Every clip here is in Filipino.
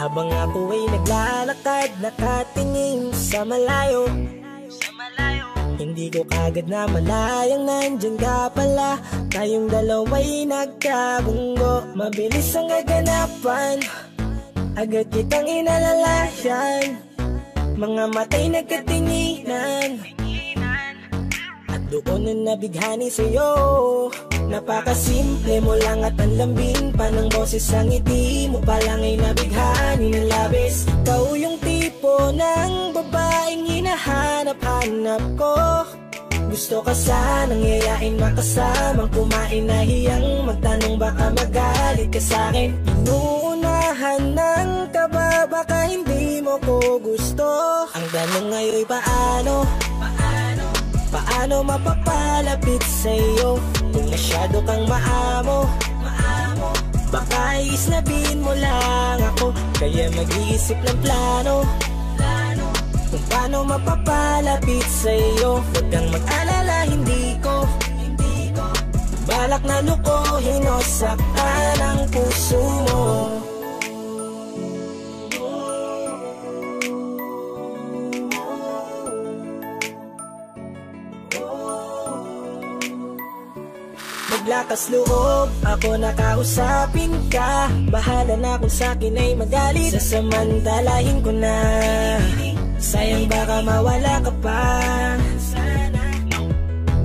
Habang ako ay naglalakad, nakatingin sa malayo, hindi ko kagad na malayang nandyan ka pala. Tayong dalawa'y nagkabunggo, mabilis ang kaganapan, agad kitang inalalayan. Mga matay nagkatinginan, at doon na nabighani sa'yo. Napakasimple mo lang at ang lambing pa ng boses. Ang ngiti mo pa lang ay nabighani ng labis. Ikaw yung tipo ng babaeng hinahanap-hanap ko. Gusto ka sanang yayain, makasamang kumain, nahiyang magtanong baka magalit ka sa'kin. Inuunahan ng kaba, baka hindi mo ko gusto. Ang tanong ngayon paano? Paano mapapalapit sa'yo kung masyado kang maamo? Baka islabin mo lang ako, kaya mag-iisip ng plano kung paano mapapalapit sa'yo. Huwag kang mag-alala, hindi ko balak na lukuhin o saktan ang puso mo. Maglakas loob, ako nakausapin ka. Bahala na kung sa'kin ay magalit, sasamantalahin ko na. Sayang baka mawala ka pa.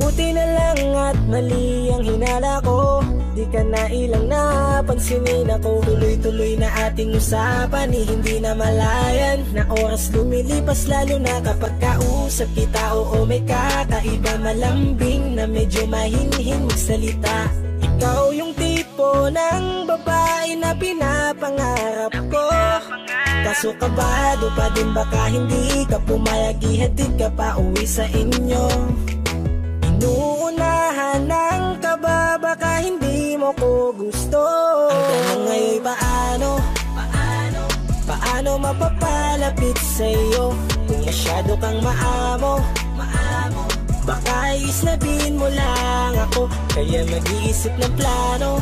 Buti na lang at mali ang hinala ko, di ka na ilang napansinin ako. Tuloy-tuloy na ating usapan, hindi na malayan. Na oras lumilipas lalo na kapag kausap kita. Oo, may kakaiba, malambing na medyo mahinhin magsalita. Ikaw yung tipo ng babae na pinapangarap ko. Kaso kabado pa din, baka hindi ka pumayag, ihatid ka pa uwi sa inyo. Inuunahan ng kaba, baka hindi mo ko gusto. Ang tanong ngayon paano? Paano mapapalapit sa'yo kung masyado kang maamo? Baka islabin mo lang ako, kaya mag-iisip ng plano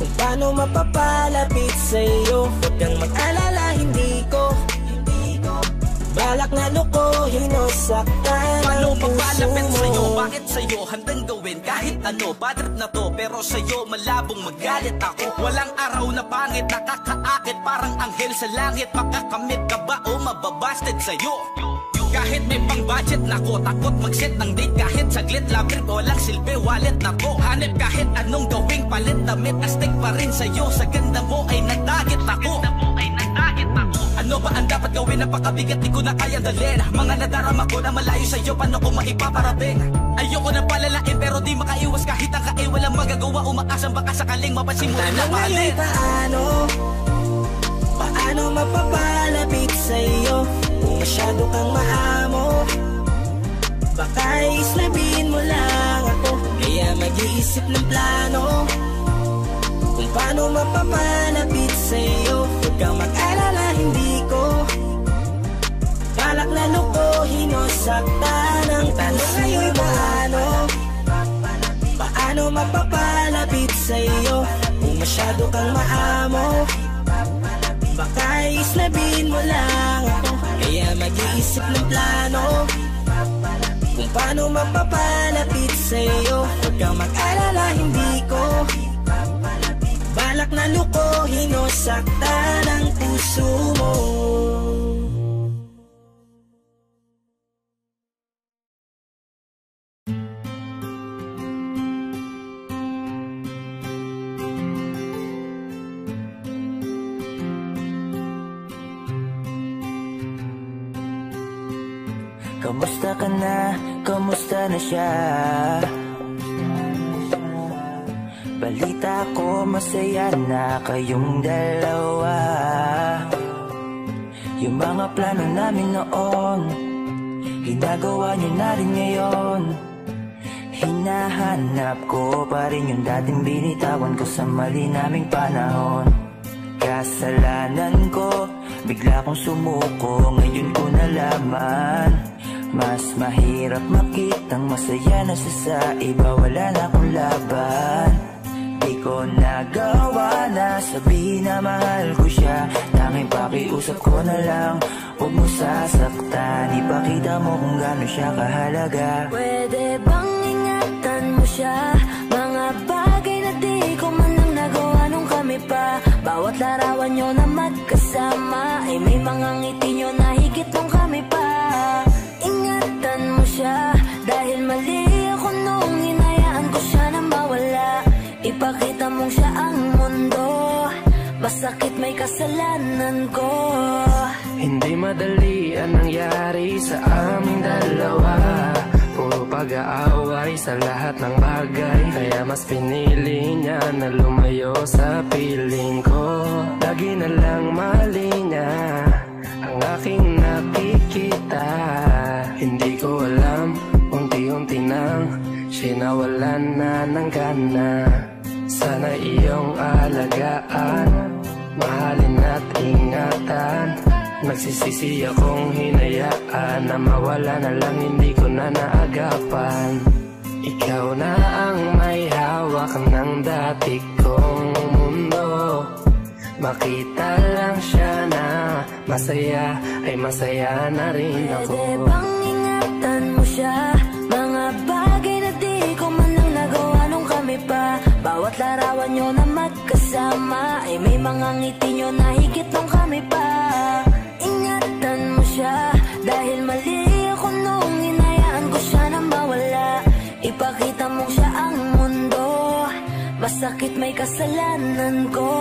kung paano mapapalapit sa'yo. Huwag kang mag-alala, hindi ko balak na lukuhin o saktan ang puso mo. Sa'yo, bakit sa'yo handang gawin kahit ano? Bad trip na to, pero sa'yo malabong magalit ako. Walang araw na pangit, nakakaakit parang anghel sa langit. Makakamit ka ba o mababasted sa'yo? Kahit may pang budget na ko, takot mag-set ng date kahit saglit. Love trip, walang silbi, wallet na to. Hanip kahit anong gawing palit, damit astig pa rin sa'yo. Sa ganda mo ay nagtagit ako. Ano ba ang dapat gawin? Napakabigat, di ko na kayang dalhin. Mga nadarama ko na malayo sa'yo, paano ko maipaparating? Ayoko na palalain pero di makaiwas kahit ang kae. Walang magagawa, umaasang baka sakaling mapansin mo rin na mahalin. Paano mapapalapit sa'yo kung masyado kang maamo? Baka islabin mo lang ako, kaya mag-iisip ng plano kung paano mapapalapit sa'yo. Huwag kang mag-alala, hindi ko balak na lukuhin o saktan ang tanong ngayon paano mapapalapit sa'yo kung masyado kang maamo? Baka islabin mo lang ako, kaya mag-iisip ng plano kung paano mapapalapit sa'yo. Huwag kang mag-alala, hindi ko balak na lukuhin o saktan ang puso mo. Kamusta ka na? Kamusta na siya? Balita ko masaya na kayong dalawa. Yung mga plano namin noon, ginagawa niyo na rin ngayon. Hinahanap ko pa rin yung dating binitawan ko sa mali naming panahon. Kasalanan ko, bigla kong sumuko, ngayon ko nalaman. Mas mahirap makitang masaya na siya sa iba, wala na akong laban. Di ko nagawa na sabihin na mahal ko siya. Tanging pakiusap ko na lang, huwag mo sasaktan. Ipakita mo kung gaano siya kahalaga. Pwede bang ingatan mo siya? Mga bagay na di ko man lang nagawa nung kami pa. Bawat larawan nyo na magkasama ay may mga ngiti nyo na higit nung kami pa. Ingatan mo siya dahil mali ako nung hinayaan ko siya na mawala. Ipakita mong siya ang mundo, masakit may kasalanan ko. Hindi madali ang nangyari sa aming dalawa. Puro pag-aaway sa lahat ng bagay, kaya mas pinili niya na lumayo sa piling ko. Lagi na lang mali niya ang aking nakikita. Hindi ko alam, unti-unti nang sinawalan na ng gana. Sana iyong alagaan, mahalin at ingatan. Nagsisisi akong hinayaan na mawala na lang, hindi ko na naagapan. Ikaw na ang may hawak ng dati kong mundo. Makita lang siya na masaya, ay masaya na rin ako. Pwede bang ingatan mo siya? Mga bagay na di ko man lang nagawa nung kami pa. Bawat larawan nyo na magkasama ay may mga ngiti nyo na higit nung kami pa. Ingatan mo siya dahil mali ako nung hinayaan ko siya na mawala. Ipakita mong siya ang mundo, masakit may kasalanan ko.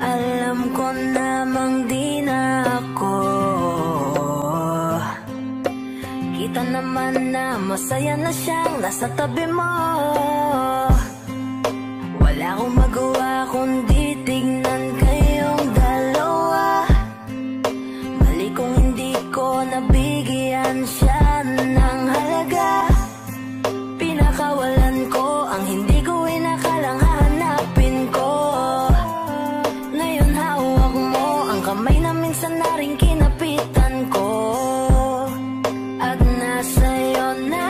Alam ko namang di na ako. Kita naman na masaya na siyang nasa tabi mo. Wala akong magawa kundi tignan kayong dalawa. Mali kung hindi ko nabigyan siya ng halaga. Pinakawalan ko ang hindi ko inakalang hahanapin ko. Ngayon hawak mo ang kamay na minsan na rin kinapitan ko. At nasa'yo na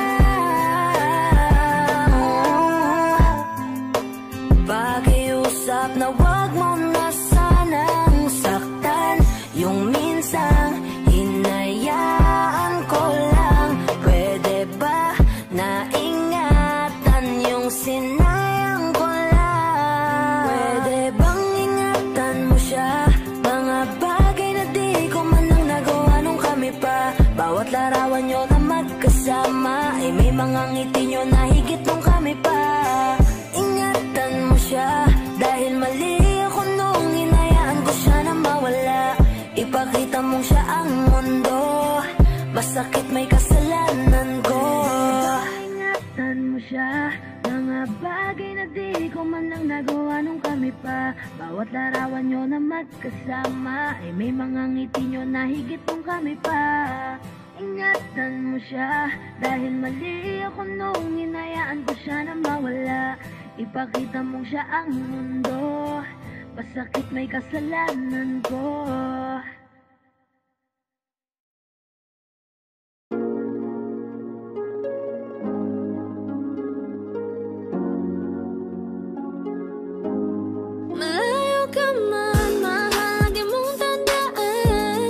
pakiusap na wag mo na sanang saktan. Yung minsang hinayaan ko lang. Pwede ba na ingatan yung sinayang ko lang? Pwede bang ingatan mo siya? Mga bagay na di ko man lang nagawa nung kami pa. Bawat larawan nyo na magkasama ay may mga ngiti nyo na higit nung kami pa. Ingatan mo siya dahil mali ako nung hinayaan ko siya na mawala. Ipakita mong siya ang mundo, masakit may kasalanan ko. Ingatan mo siya, mga bagay na di ko man lang nagawa nung kami pa. Bawat larawan nyo na magkasama ay may mga ngiti nyo na higit nung kami pa. Ingatan mo siya dahil mali ako nung hinayaan ko siya na mawala. Ipakita mong siya ang mundo, masakit may kasalanan ko. Malayo ka man, mahal, di mong tandaan.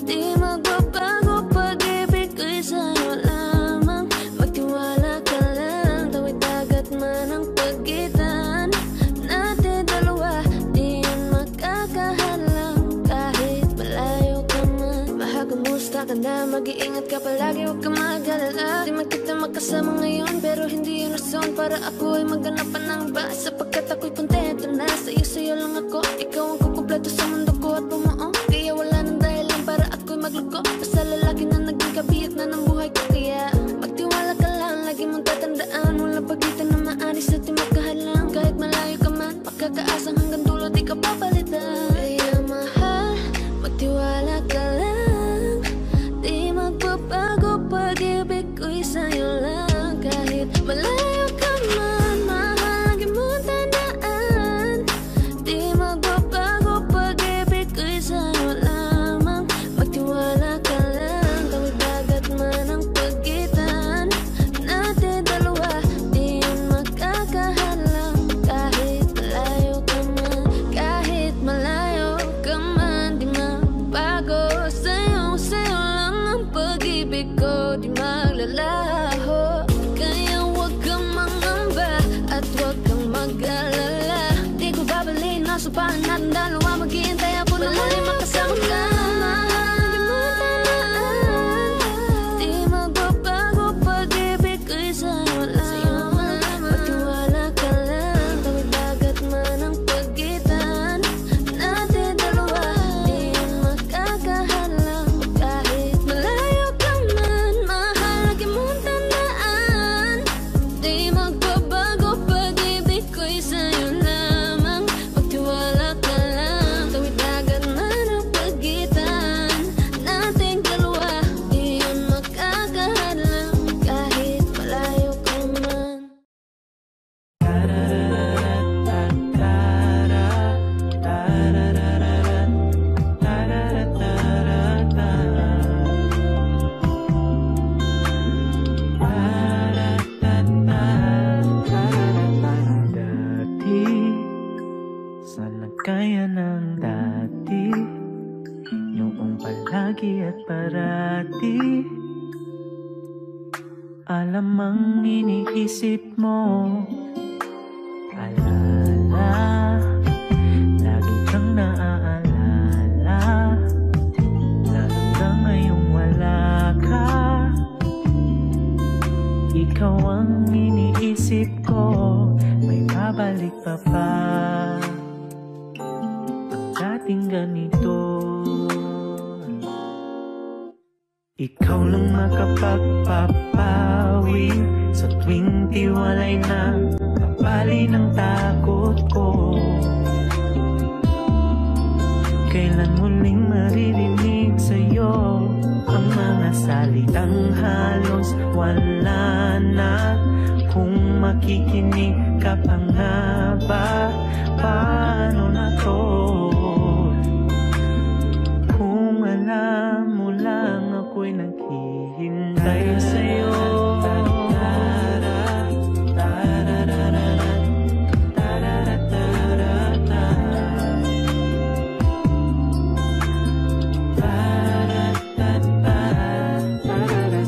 Di magbabago pag-ibig ko'y sa'yo lamang. Magtiwala ka lang, tawid dagat man ang pagitan natin dalawa. Di yan makakahalang kahit malayo ka man. Mahal, kumusta ka na? Mag-iingat ka palagi, huwag ka mag-alala. Di man kita magkasama ngayon, pero hindi yun rason para ako ay magganapan ng iba. Sapagkat ako'y kontento na sa'yo lang ako. Ikaw ang kukumpleto sa mundo ko at bumuo. Kaya wala nang dahilan para ako'y magluko. Basta lalaki na naging kabiyak na ng buhay ko. Kaya magtiwala ka lang, lagi mong tatandaan. Walang pagitan na maaris at di magkahalang. Kahit malayo ka man, pagkakaasang hanggang dulo di ka papalitan. Kaya mahal, magtiwala ka lang. Di magbabago pag-ibig ko'y sa'yo lang. Kahit malayo ka man, mahal, lagi mong tandaan. Di magbabago pag-ibig ko'y sa'yo lamang. Magtiwala ka lang, tawid dagat man ang pag laho. Kaya huwag kang mangamba at huwag kang mag-alala. Di ko babaliin na supahan natin dalawa. Maghihintay ako na muli makasama ka. Alamang iniisip mo, alala, lagi kang naaalala, lalo na ngayong wala ka. Ikaw ang iniisip ko, may babalik pa ba ang dating ganito? Ikaw lang makapagpapawi sa tuwing tiwalay na kapali ng takot ko. Kailan muling maririnig sa'yo ang mga salitang halos wala na? Kung makikinig ka pa nga ba, paano na to? Kung alam mo lang ako'y naghihintay sa'yo.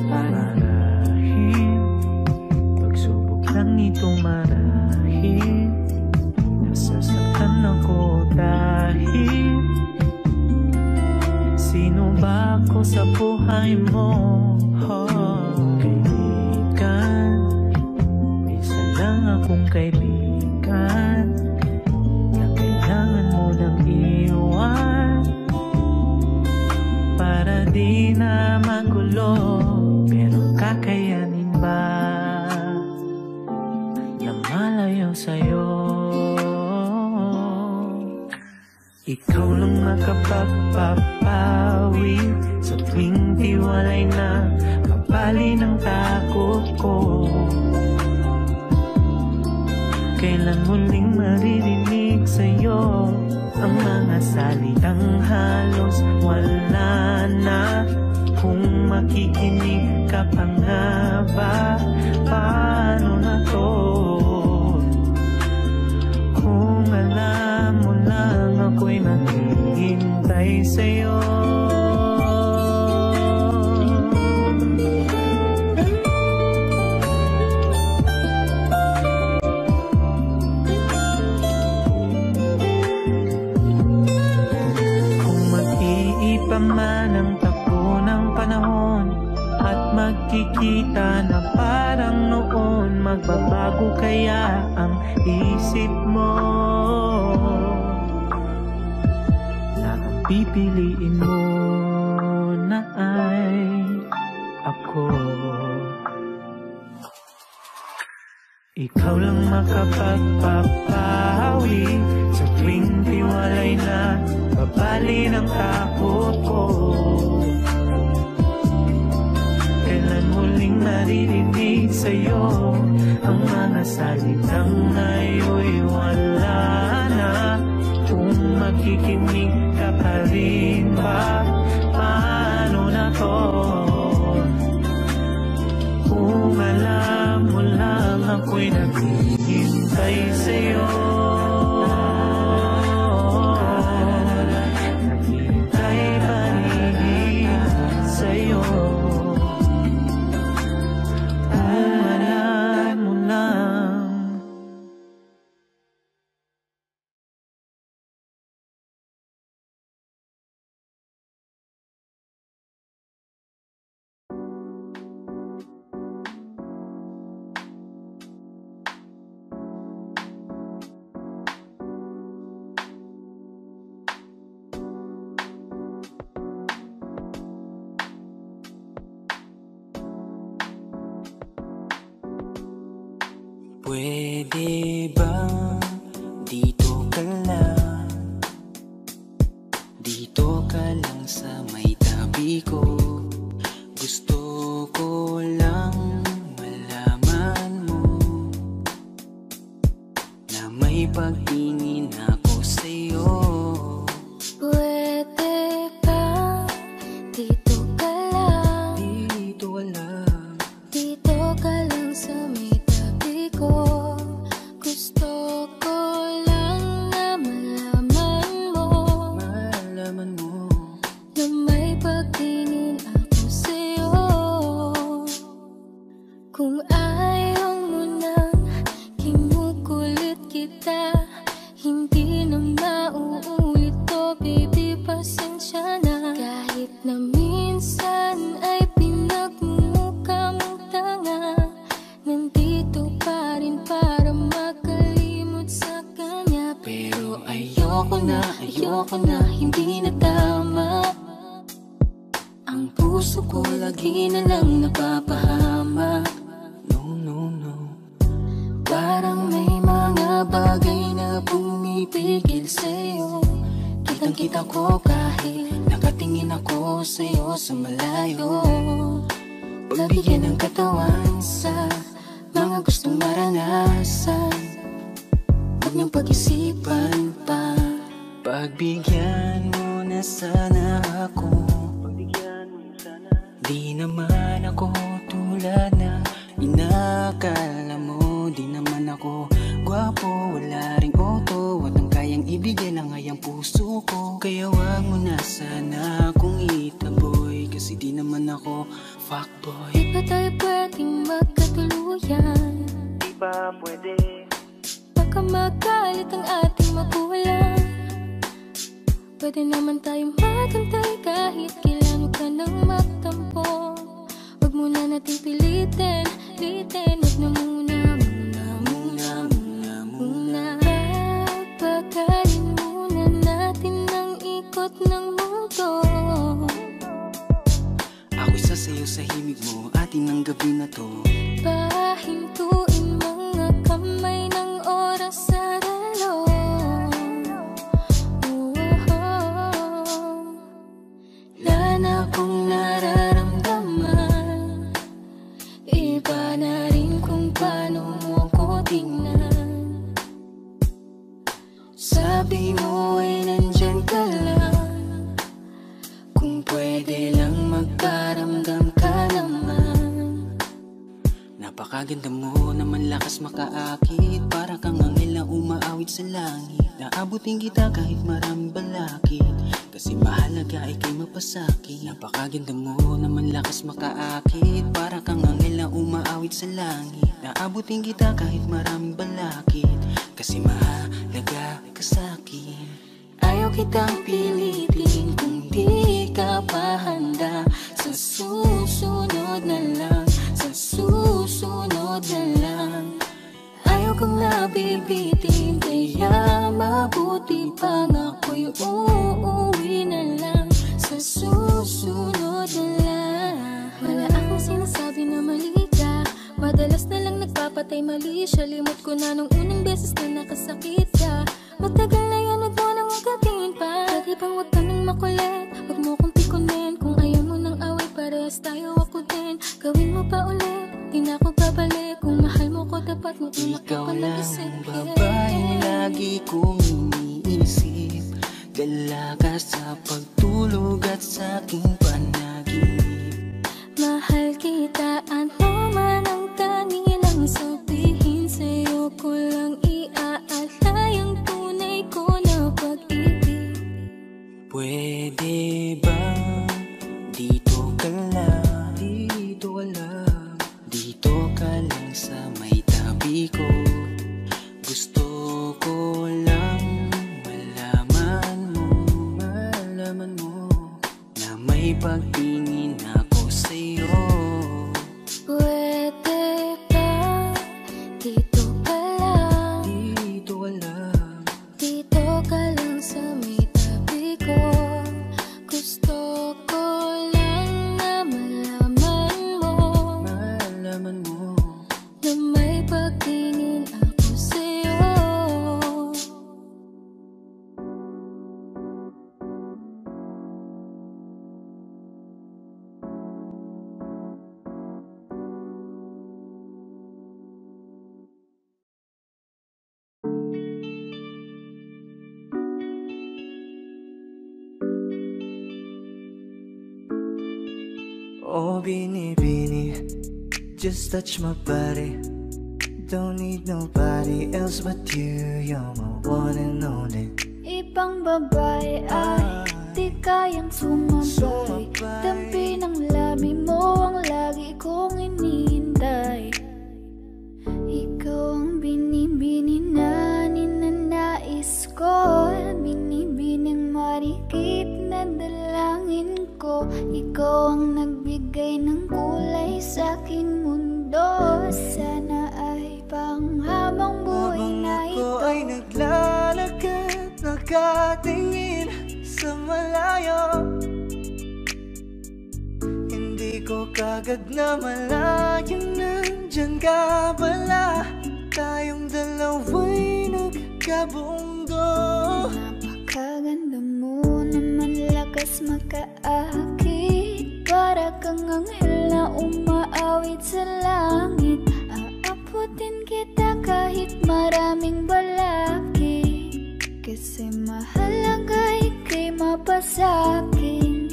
Marahil pagsubok lang ito, marahil nasasaktan ako dahil sino ba ako sa buhay mo? Kaibigan, isa lang akong kaibigan na kailangan mo nang iwan para di na magulo. Pero kakayanin ba na malayo sa'yo? Ikaw lang makapagpapawi sa tuwing tiwalay na kapali ng takot ko. Kailan muling maririnig sa'yo ang mga salitang halos wala na? Kung makikinig ka pa nga ba, paano na to? Kung alam mo lang ako'y naghihintay sa'yo. Kung mag-iipa man ang takbo ng panahon at magkikita na parang noon, magbabago kaya ang isip mo na ang pipiliin mo na ay ako? Ikaw lang makapagpapawi sa tuwing tiwalay na babali ng takot ko. Kailan muling maririnig sa'yo ang mga salitang ngayon'y wala na? Kung makikinig ka pa rin ba, paano na to? Kung alam mo lang ako'y naghihintay sa'yo. Naghihintay pa rin sa'yo. Pwede ba dito ka lang? Dito ka lang sa may tabi ko. Gusto ko lang malaman mo na may pagtingin ako sa'yo. Pwede ba dito ka lang? Dito ka lang. Dito ka lang sa may tabi ko. Gusto ko lang na malaman mo na may pagtingin ako sa'yo. Kung ayaw mo nang kinukulit kita, hindi na mauulit to, baby, pasensya na. Kahit na minsan ay pinagmumukha mong tanga, nandito pa rin para makalimot sa kanya. Pero ayoko na, hindi na tama. Ang puso ko lagi na lang napapahamak. No. Parang may mga bagay na pumipigil sa'yo. Kitang-kita ko kahit nakatingin ako sa'yo sa malayo. Pagbigyan ng katawan sa mga gustong maranasan, huwag niyong pag-isipan pa. Pagbigyan mo na sana ako. Di naman ako tulad na inakala mo. Di naman ako gwapo, wala ring auto, walang kayang ibigay lang ay ang puso ko. Kaya wag mo na sana akong itaboy, kasi di naman ako fuckboy. Di ba tayo pwedeng magkatuluyan? Di ba pwede? Baka magalit ang ating magulang. Pwede naman tayong magantay kahit kailan ka nang magtampo. Huwag mo na natin pilitin, huwag na muna. Papagalin muna natin ang ikot ng mundo. Ako'y sasayaw sa himig mo, atin ang gabi na to. Pahintuin mga kamay ng oras sa relo. Wala na akong nararamdaman, iba na rin kung paano mo ko tingnan. Sabi mo ay nandyan ka lang, kung pwede lang magparamdam ka naman. Napakaganda mo naman, lakas makaakit, para kang anghel na umaawit sa langit. Naabutin kita kahit maraming balakid, kasi mahalaga ay kay mapasakit. Napakaganda mo naman, lakas makaakit, para kang anghel na umaawit sa langit. Naabutin kita kahit maraming balakid, kasi mahalaga ka sa'kin. Ayaw kitang pilitin kung di ka pa handa. Sa susunod na lang, sa susunod na lang. Ayaw kong nabibitin, kaya mabuti pang ako'y uuwi na lang. Sa susunod na lang. Wala akong sinasabi na mali ka, madalas na lang nagpapatay mali siya. Limot ko na nung unang beses na nakasakit ka. Matagal na yan, huwag mo nang ugatin pa. Pwede bang huwag ka nang makulit, huwag mo kong pikunin. Kung ayaw mo nang away, parehas tayo ako din. Gawin mo pa ulit, di na ako babalik. Kung mahal mo ko, dapat mo Ikaw lang isip. ang babaeng lagi kong iniisip, dalaga sa pagtulog at sa aking panaginip. Mahal kita, ano man ang kanilang sabihin sa'yo, ko lang iaalay ang tunay ko na pag-ibig. Pwede ba dito ka lang? Dito ka lang. Dito ka lang sa may tabi ko. Gusto ko lang malaman mo na may Oh, binibini, just touch my body. Don't need nobody else but you. You're my one and only. Ibang babae ay di kayang sumabay. Dampi ng labi mo ang lagi kong inihintay. Ikaw ang binibini na ninanais ko. Binibining marikit na dalangin ko. Ikaw ang nagbigay ng kulay sa aking mundo. Sana ay panghabang buhay na ito. Habang ako ay naglalakad, nakatingin sa malayo, hindi ko kagad na malayo. Nandyan ka pala, tayong dalawa'y nagkabunggo. Napakaganda mo naman, lakas makaakit. Para kang anghel na umaawit sa langit. Aabutin kita kahit maraming balakid, kasi mahalaga ika'y mapasakin.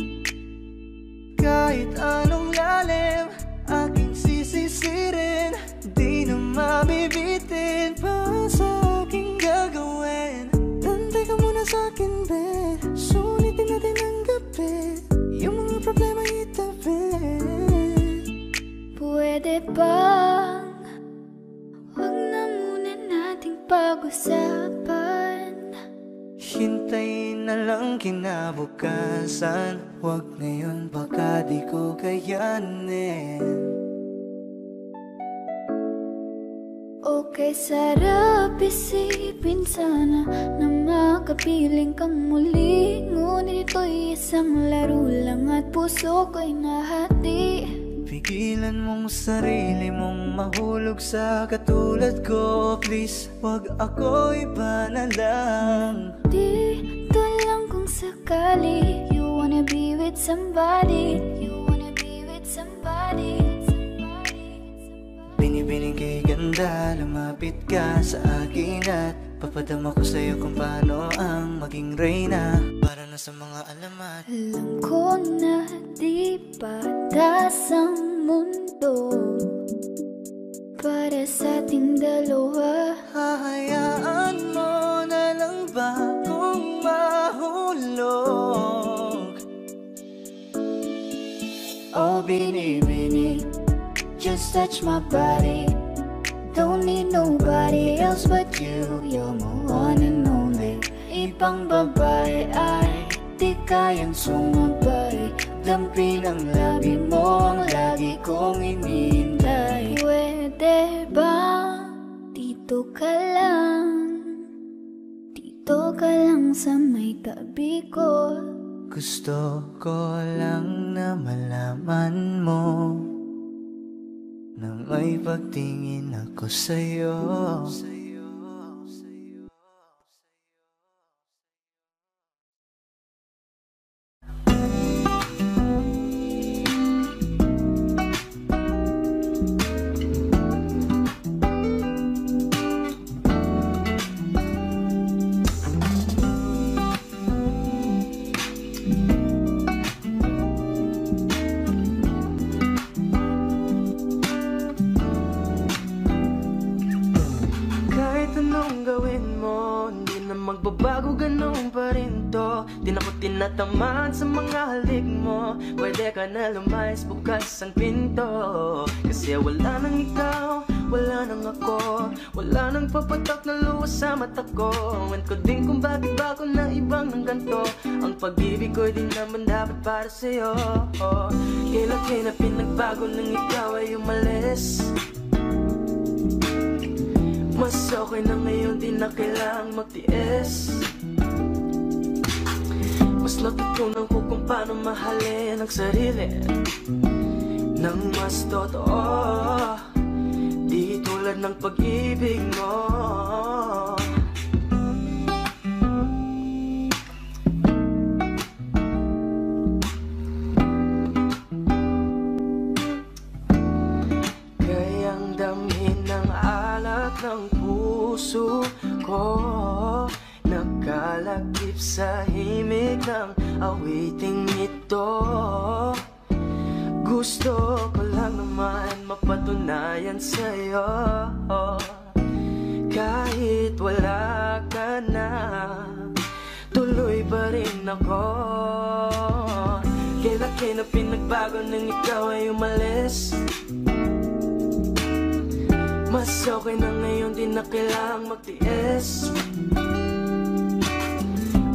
Kahit anong lalim, aking sisisirin, di na mabibitin pa sa aking gagawin. Nantay ka muna sa akin, babe. Sulitin natin ang gabi, yung mga problema itabi. Pwede bang huwag na muna nating pag-usapan? Hintayin na lang kinabukasan. Huwag ngayon, baka di ko kayanin. Okay, sarap isipin sana na makapiling kang muli. Ngunit ito'y isang laro lang at puso ko'y nahati. Pigilan mong sarili mong mahulog sa katulad ko. Please, wag ako, iba na lang. Dito lang kung sakali you wanna be with somebody. You wanna be with somebody. Binibining kay ganda, lumapit ka sa akin at papadama ko sa'yo kung paano ang maging reyna. Para na sa mga alamat. Alam ko na di patas ang mundo para sa ating dalawa. Hahayaan mo na lang ba kung mahulog? Oh, binibini, just touch my body. Don't need nobody else but you. You're my one and only. Ibang babae ay di kayang sumabay. Dampi ng labi mo ang lagi kong inihintay. Pwede ba dito ka lang? Dito ka lang sa may tabi ko. Gusto ko lang na malaman mo na may pagtingin ako sa'yo. Magbabago, ganun pa rin to. Di na ko tinatamaan sa mga halik mo. Pwede ka na lumayas, bukas ang pinto. Kasi wala nang ikaw, wala nang ako. Wala nang papatak na luwas sa mata ko. Ewan ko din kung bakit ba ako na ibang ng ganto. Ang pag-ibig ko'y di naman dapat para sa'yo. Kailan kayo na pinagbago nang ikaw ay umalis? Mas okay na ngayon, di na kailangang magtiis. Mas natutunan ko kung paano mahalin ang sarili nang mas totoo, di tulad ng pag-ibig mo. Kayang damhin ng alat ng puso ko, nakalakip sa himig ng awiting ito. Gusto ko lang naman mapatunayan sa'yo, kahit wala ka na, tuloy pa rin ako. Kailan na pinagbago nang ikaw ay umalis? Mas okay na ngayon, di na kailangang magtiis.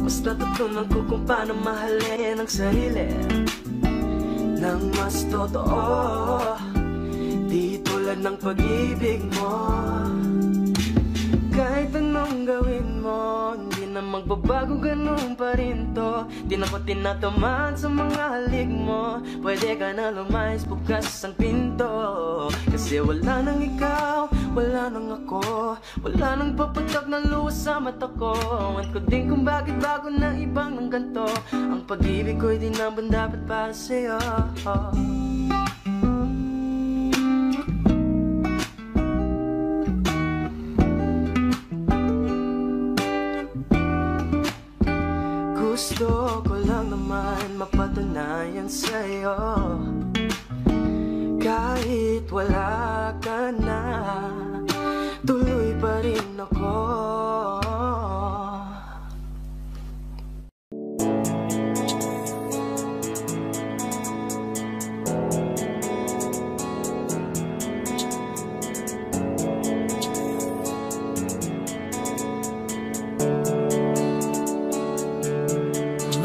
Mas natutunan ko kung paano mahalin ang sarili nang mas totoo, di tulad ng pag-ibig mo. Kahit anong gawin mo, hindi na magbabago, ganun pa rin to. Di na ko tinatamaan sa mga halik mo. Pwede ka na lumayas, bukas ang pinto. Kasi wala nang ikaw, wala nang ako, wala nang papatak na luwas sa mata ko. Ewan ko din kung bakit bago na ibang ng ganto. Ang pag-ibig ko'y di naman dapat para sa'yo. Gusto ko lang naman mapatunayan sa'yo, kahit wala ka na, tuloy pa rin ako.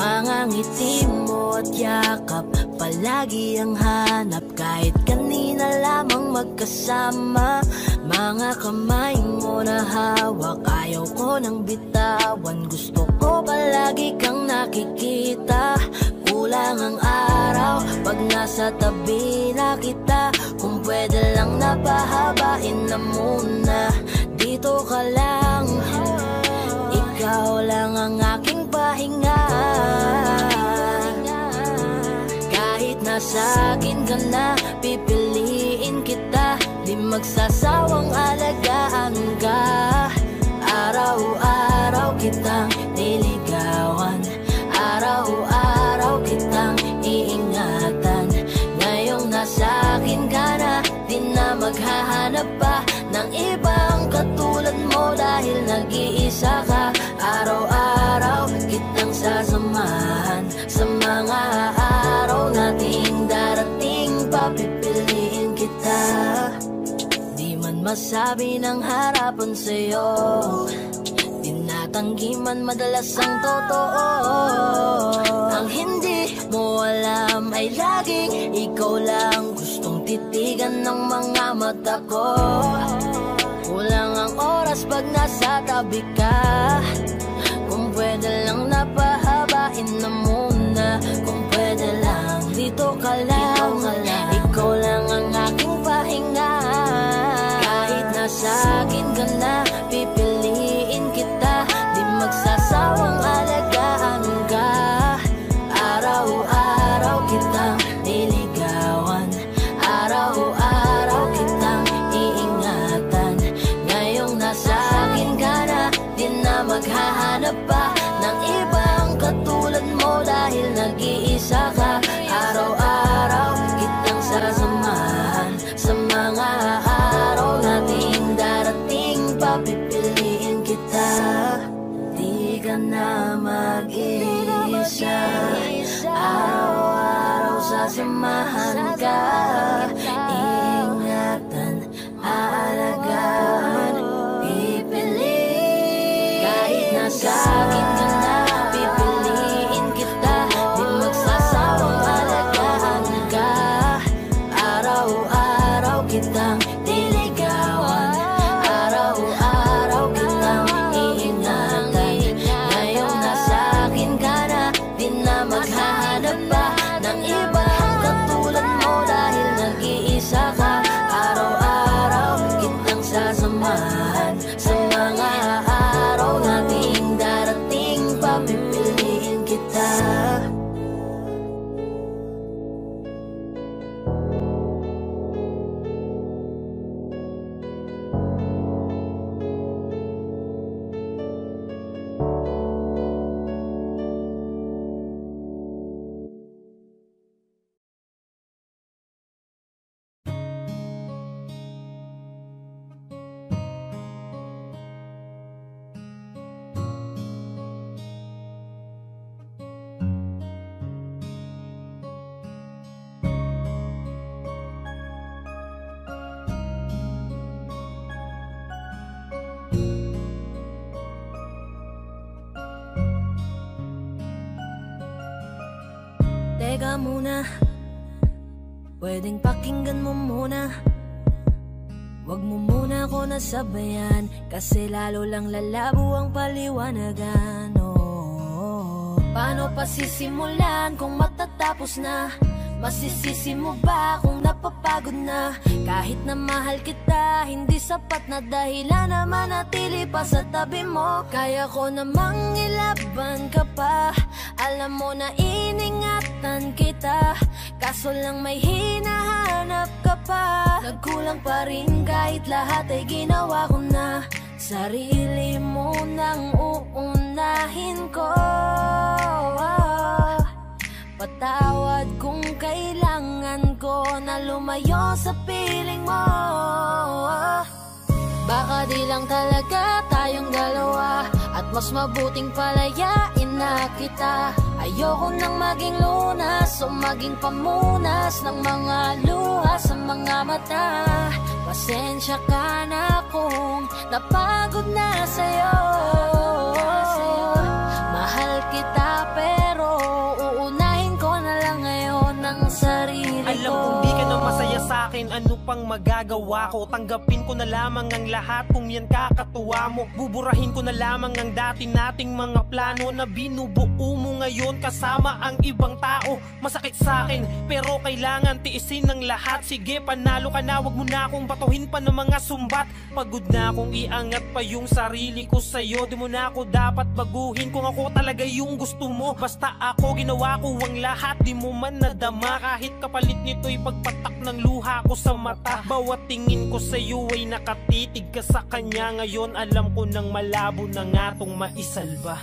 Mga ngiti mo at yakap, palagi ang hanap. Kahit kanina lamang magkasama, mga kamay mo na hawak, ayaw ko nang bitawan. Gusto ko palagi kang nakikita. Kulang ang araw pag nasa tabi na kita. Kung pwede lang napahabain na muna, dito ka lang, ikaw lang ang aking pahinga. Kahit nasa akin ka na, pipiliin kita. Di magsasawang alagaan ka. Araw-araw kitang niligawan, araw-araw kitang iingatan. Ngayong nasa akin ka na, di na maghahanap pa ng ibang katulad mo. Dahil nag-iisa ka, araw-araw kitang sasamahan. Sa mga araw nating darating, papipiliin kita. Di man masabi ng harapan sa'yo, tinatanggi man madalas ang totoo. Ang hindi mo alam ay laging ikaw lang gustong titigan ng mga mata ko. Kulang ang oras pag nasa tabi ka. Kung pwede lang napahabain na muna. Kung pwede lang dito ka lang, ikaw lang ang aking pahinga. Kahit nasa akin ka na, pipiliin kita. Di magsasawang alagaan ka. Araw-araw kitang niligawan, araw-araw kitang iingatan. Ngayong nasa akin ka na, di na maghahanap pa ng ibang katulad mo. Dahil nag-iisa ka, araw-araw kitang sasamahan. Sa mga araw nating darating, papipiliin kita. Di ka na mag-iisa, araw-araw sasamahan ka. Ingatan, aalagaan, pipiliin. Kahit nasa akin ka na, pipiliin kita. Di magsasawang alagaan ka. Araw-araw kitang niligawan, araw-araw kitang iingatan. Ngayong nasa akin ka na, di na maghahanap pa ng ibang katulad mo. Dahil nag-iisa ka, muna, pwedeng pakinggan mo muna. Wag mo muna ako nasabayan, kasi lalo lang lalabo ang paliwanagan. Paano pa sisimulan kung matatapos na? Masisisi mo ba kung napapagod na? Kahit na mahal kita, hindi sapat na dahilan na manatili pa sa tabi mo. Kaya ko namang ilaban ka pa, alam mo na iningatan kita, kaso lang may hinahanap ka pa. Nagkulang pa rin kahit lahat ay ginawa ko na. Sarili mo nang uunahin ko. Patawad kung kailangan ko na lumayo sa piling mo. Baka di lang talaga tayong dalawa, at mas mabuting palayain na kita. Ayoko nang maging lunas o maging pamunas ng mga luha sa mga mata. Pasensya ka na kung napagod na sa'yo. Mahal kita pero uunahin ko na lang ngayon ang sarili ko. Alam kong di ka na masaya sa'kin, ano pang magagawa ko? Tanggapin ko na lamang ang lahat kung yan kakatuwa mo. Buburahin ko na lamang ang dati nating mga plano na binubuo mo ngayon kasama ang ibang tao. Masakit sa'kin pero kailangan tiisin ng lahat. Sige, panalo ka na, wag mo na akong batuhin pa ng mga sumbat. Pagod na akong iangat pa yung sarili ko sa'yo. Di mo na ako dapat baguhin kung ako talaga yung gusto mo. Basta ako, ginawa ko ang lahat, di mo man nadama. Kahit kapalit nito'y pagpatak ng luha ko sa mata. Bawat tingin ko sa'yo ay nakatitig ka sa kanya. Ngayon alam ko nang malabo na nga tong maisalba.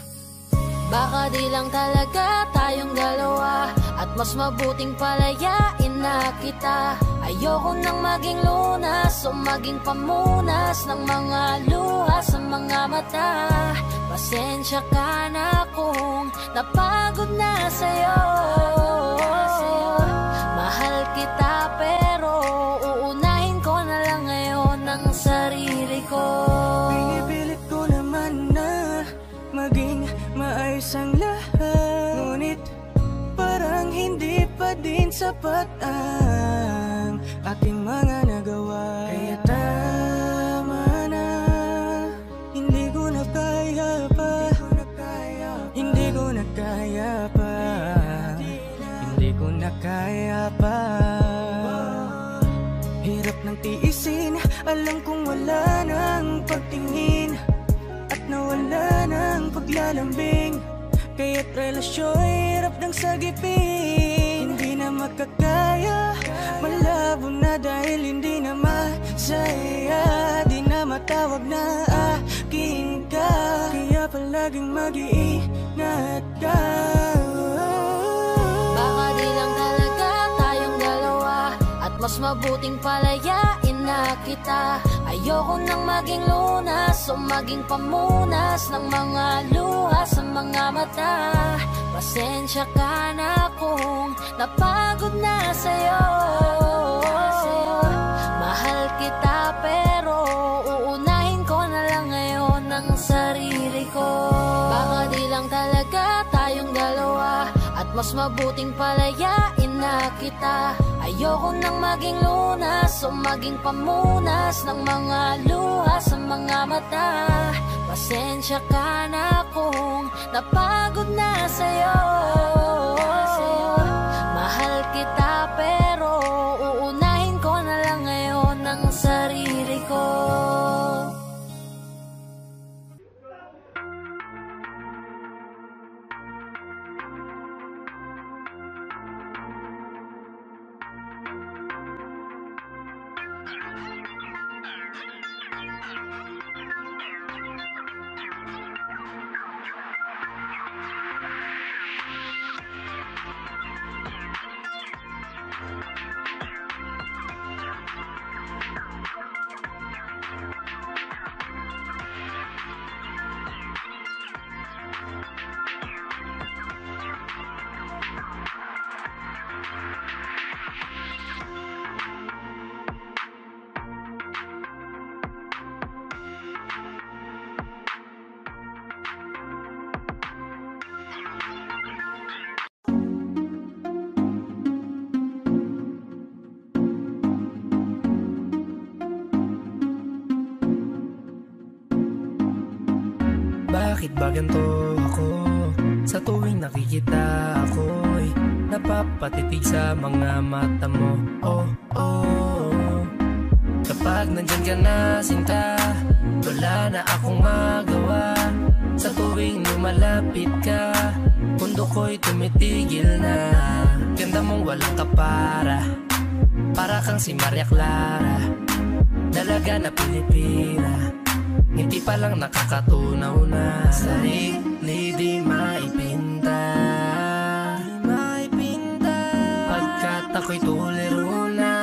Baka di lang talaga tayong dalawa, at mas mabuting palayain na kita. Ayoko nang maging lunas o maging pamunas ng mga luha sa mga mata. Pasensya ka na kung napagod na sa'yo. Mahal kita pero uunahin ko na lang ngayon ang sarili ko. Pinipilit ko naman na maging maayos ang lahat, ngunit parang hindi pa din sapat ang aking mga nagawa. Kaya tama na, hindi ko na kaya pa, hindi ko na kaya pa, hindi ko na kaya pa. Hirap ng tiisin, alam kong wala nang pagtingin at nawala ng paglalambing. Kaya't relasyo'y hirap ng sagipin. Hindi na makakaya, malabo na dahil hindi na masaya. Di na matawag na akin ka, kaya palaging mag-iingat ka. Baka di lang talaga tayong dalawa, at mas mabuting palayain na kita. Ayoko nang maging lunas o maging pamunas ng mga luha sa mga mata. Pasensya ka na kung napagod na sa'yo. Mahal kita pero uunahin ko na lang ngayon ang sarili ko. Baka di lang talaga tayong dalawa, at mas mabuting palayain na kita. Ayoko nang maging lunas o maging pamunas ng mga luha sa mga mata. Pasensya ka na kung napagod na sa'yo. Mahal kita pero uunahin ko na lang ngayon ang sarili ko. bakit ba ganito ako? Sa tuwing nakikita ako'y napapatitig sa mga mata mo. Oh, oh. Kapag nandyan ka na sinta, wala na akong magawa. Sa tuwing lumalapit ka, mundo ko'y tumitigil na. Ganda mong walang kapara, para kang si Maria Clara, dalaga na Pilipina. Ngiti pa lang nakakatunaw na. Sarili di maipinta, pagkat ako'y tuliro na.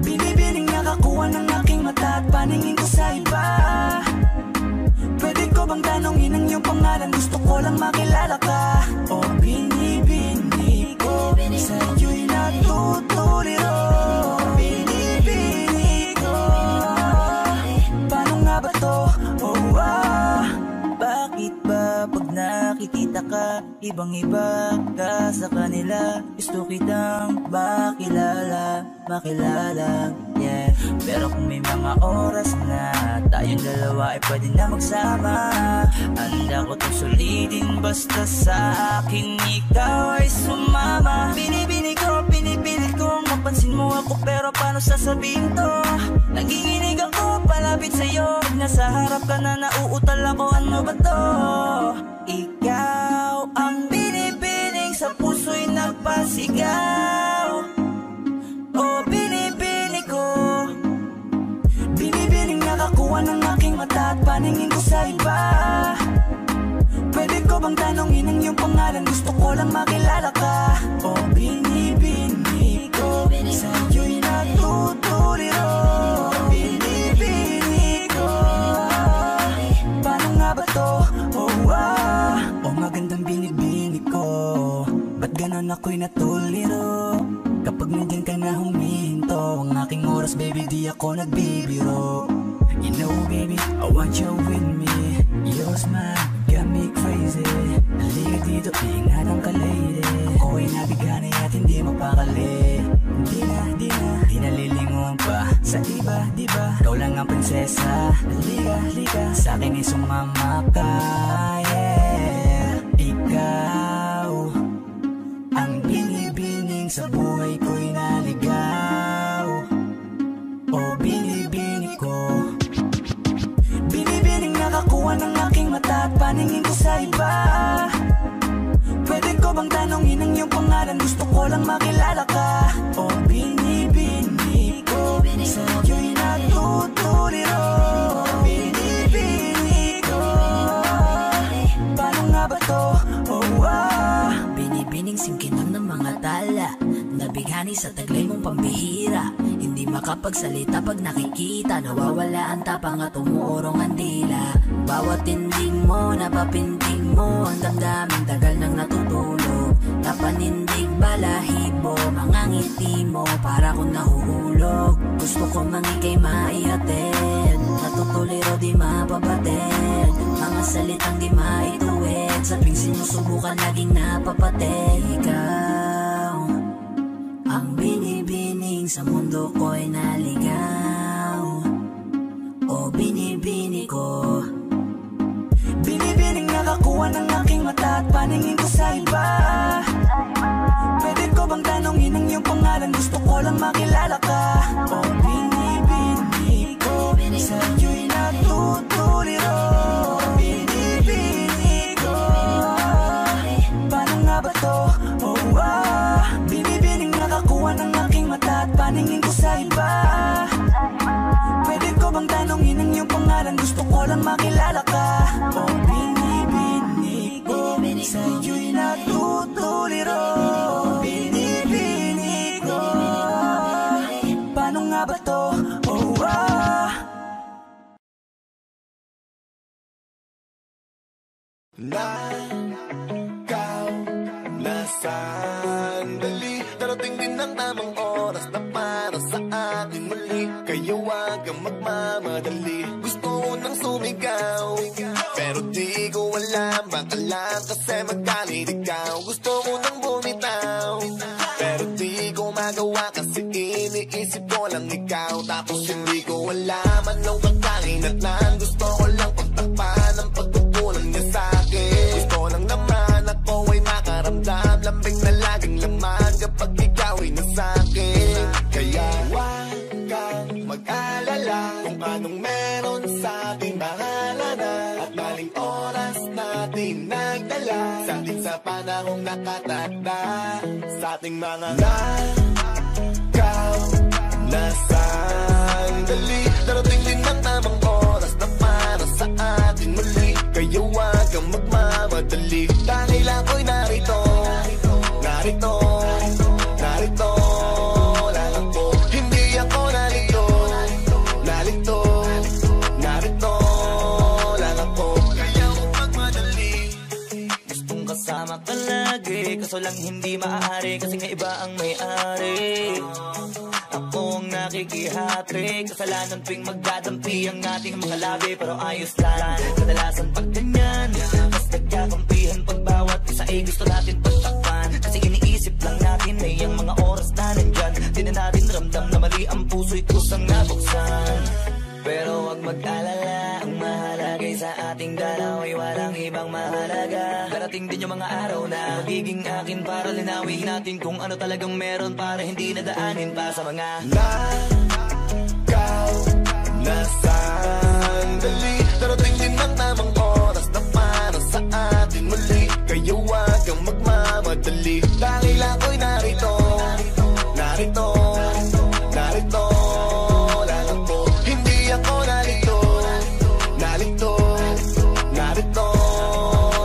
Binibining nakakuha ng aking mata at paningin ko sa iba. Pwede ko bang tanongin ang iyong pangalan? Gusto ko lang makilala ka. O binibini ko, sa'yo'y natutuliro. Binibini ko, paano nga ba to? Oh, bakit ba pag nakikita ka, ibang-iba ka sa kanila? Gusto kitang makilala, yeah. Pero kung may mga oras na tayong dalawa ay pwede na magsama, handa ko itong sulitin basta sa akin ikaw ay sumama. Binibini ko, pinipilit ko mapansin mo ako, pero paano sasabihin to? Nanginginig ako palapit sa'yo, pag nasa harap ka na nauutal ako, ano ba to? Ikaw ang binibining sa puso'y nagpasigaw. O binibini ko, binibining nakakuha ng aking mata at paningin ko sa iba. Pwede ko bang tanongin ang iyong pangalan? Gusto ko lang makilala ka. O binibini ko, sa'yo'y natutuliro. Binibini ko, paano nga ba to? Oh, magandang binibini ko, ba't ganon ako'y natuliro? Kapag nandiyan ka na humihinto, ang aking oras baby di ako nagbibiro. You know baby, I want you with me. Your smile got me crazy. Halika dito, ingatan ka lady. Ako'y nabigani at hindi mapakali. Di na lilinguan pa sa iba, diba? Ikaw lang ang prinsesa. Halika, sa'kin ay sumama ka, yeah. Ikaw ang binibining sa buhay ko'y naligaw. O binibini ko, binibining nakakuha ng aking mata at paningin ko sa iba. Pwede ko bang tanongin ang iyong pangalan? Gusto ko lang makilala ka. O binibini ko, sa'yo'y natutuliro. Binibini ko, paano nga ba to? Binibining singkinang ng mga tala, nabighani sa taglay mong pambihira. Hindi makapagsalita pag nakikita, nawawala ang tapang at umuurong ang dila. Bawat tinding mo, napapinting mo, ang damdaming tagal nang natutulog. Napanindig balahibo, mga ngiti mo, para kong nahuhulog. Gusto ko mangikay maihatid, natutuliro di mapabatid. Mga salitang di maituwid, sa tuwing sinusubukan laging napapatid. Ikaw ang binibining sa mundo ko'y naligaw. O binibini ko, binibining nakakuha ng aking mata at paningin ko sa iba. Pwede ko bang tanongin ang iyong pangalan? Gusto ko lang makilala ka. O binibini ko, sa'yo'y natutuliro. Binibini ko, paano nga ba to? Binibining nakakuha ng aking mata at paningin ko sa iba. Pwede ko bang tanongin ang iyong pangalan? Gusto ko lang makilala ka. O binibini ko, sa'yo'y natutuliro. Binibini ko, paano nga ba to? Nakaw na sandali, darating din ang tamang oras na para sa akin muli. Kaya wag kang magmamadali, gusto ko nang sumigaw, pero di ko alam, baka lang kasi magalit ikaw. Gusto ko nang bumitaw, pero di ko magawa kasi iniisip ko lang ikaw. Tapos hindi ko alam anong kakain hinatnan. Gusto ko lang pagtakpan ang pagkukulang niya sa'kin. Gusto lang naman ako ay makaramdam lambing na laging laman kapag ikaw ay nasa'kin. Kaya huwag kang mag-alala kung anong meron sa'tin, bahala na. At maling oras natin nagdala sa'tin sa panahong nakatakda sa ating mga nakaw na sandali. Darating din ang tamang oras na para sa atin muli. Kaya huwag kang magmamadali. Dahil ako'y narito, narito, narito lang ako. Hindi ako nalito, nalito, narito lang ako. Kaya huwag magmadali. Gustong kasama ka lagi, kaso lang hindi maaari kasi nga iba ang may-ari. Ako ang nakikihati, kasalanan tuwing magdadampi ang ating mga labi, pero ayos lang. Kadalasan pag ganyan, mas nagkakampihan pag bawat isa ay gusto natin pagtakpan. Kasi iniisip lang natin na yung mga oras na nandyan. Di na natin ramdam na mali ang puso'y kusang nabuksan. Pero huwag mag-alala, ang mahalagay sa ating dalaw ay walang ibang mahalaga. Darating din yung mga araw na magiging akin para linawin natin kung ano talagang meron, para hindi nadaanin pa sa mga nakaw na sandali. Darating din ang tamang oras na para sa atin muli. Kaya huwag kang magmamadali. Dahil ako'y narito, narito, narito lang ako. Hindi ako nalito, nalito, narito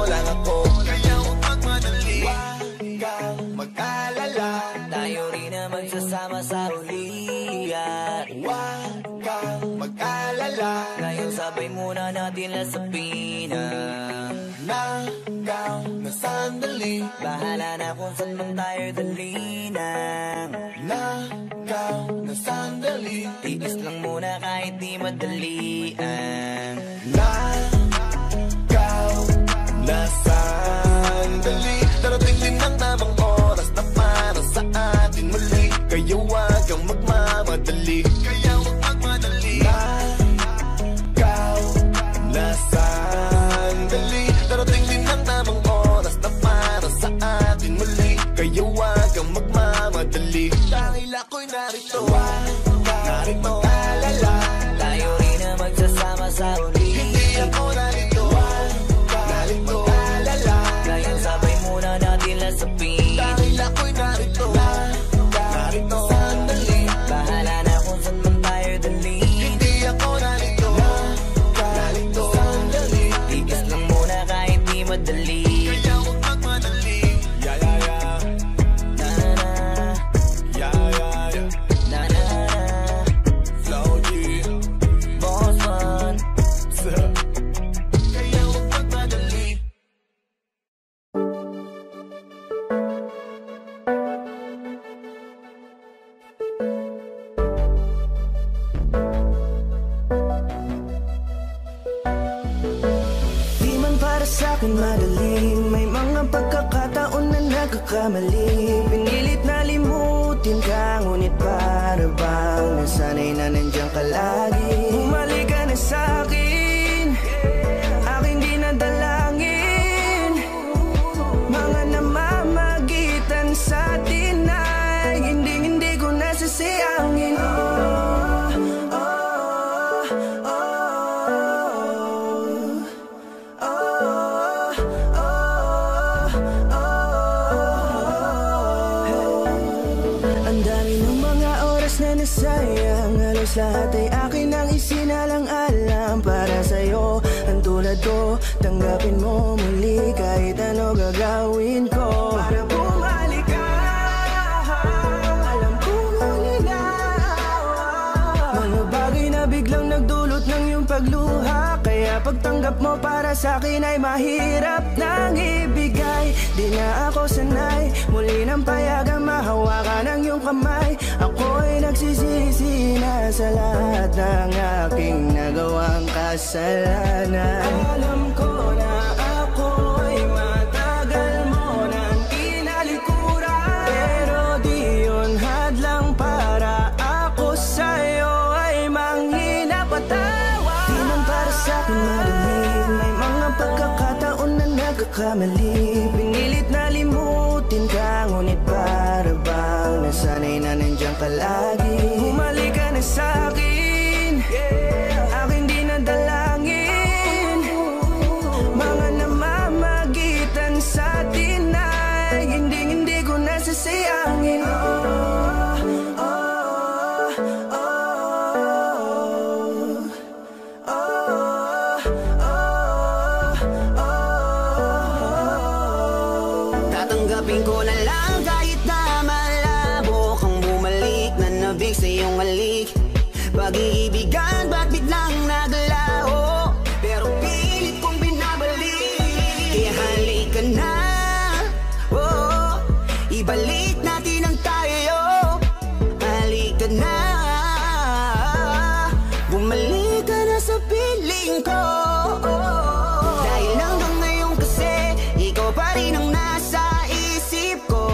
lang ako. Kaya huwag magmadali, huwag kang mag-alala. tayo rin na magsasama sa huli. At huwag kang mag-alala, ngayon sabay muna natin lasapin ang nakaw na sandali. bahala na kung saan man tayo dali ng Nakaw na sandali. tiis lang muna kahit di madali ang Nakaw na sandali. Darating din ang tamang oras na para sa atin muli. Kaya huwag kang magmamadali. Kaya huwag magmadali. Nakaw na sandali. Darating din ang tamang oras na para sa atin muli. Kaya huwag kang magmamadali. Dahil ako'y narito, narito, alala. tayo rin na magsasama sa huli. Hindi ako narito, narito, alala. Ngayon sabay muna natin lasapin. Dahil ako'y narito, narito, sandali. Bahala na kung saan man tayo dali. Hindi ako narito, narito, sandali. Tigas lang muna kahit di madali. Kaya huwag magmadali. Yeah, yeah, yeah. Na na na, Yeah, yeah, yeah. na na na. Flow G. Boss man, Kaya huwag magmadali. Di man para sa'kin madali, may mga pagkakataon na nagkakamali. Pinilit na limutin ka, ngunit para bang nasanay na nandiyan ka lagi. Bumalik ka na sa'kin, aking di nadalangin. Mga namamagitan sa'tin ay hindi ko nasasayangin. Ang dami ng mga oras na nasayang, halos lahat ay akin ang isinalang-alam para sa'yo. Ang tulad ko, tanggapin mo muli kahit ano gagawin ko para bumalik ka. Alam kong malinaw, mga bagay na biglang nagdulot ng iyong pagluha. Kaya pagtanggap mo para sa'kin ay mahirap nang ibigay. Di na ako sanay, muli ng payagang mahawakan ang iyong kamay. Ako'y nagsisisi na sa lahat ng aking nagawang kasalanan. Alam ko na ako'y matagal mo nang tinalikuran, pero di yun hadlang para ako sa'yo ay manghina patawa. Di nagkakamali. Pinilit na limutin ka, ngunit para bang nasanay na nandiyan ka lagi. Bumalik ka na sa'kin, aking di nadalangin. Mga namamagitan sa'tin ay hindi ko nasasayangin. Tatanggapin ko na lang kahit na malabo kang bumalik na nabig sa iyong halik. Pag-iibigan ba't biglang naglaho, pero pilit kong binabalik. Kaya halika na, oh, ibalik natin ang tayo. Halika na, bumalik ka na sa piling ko. Dahil hanggang ngayon kasi ikaw pa rin ang nasa isip ko.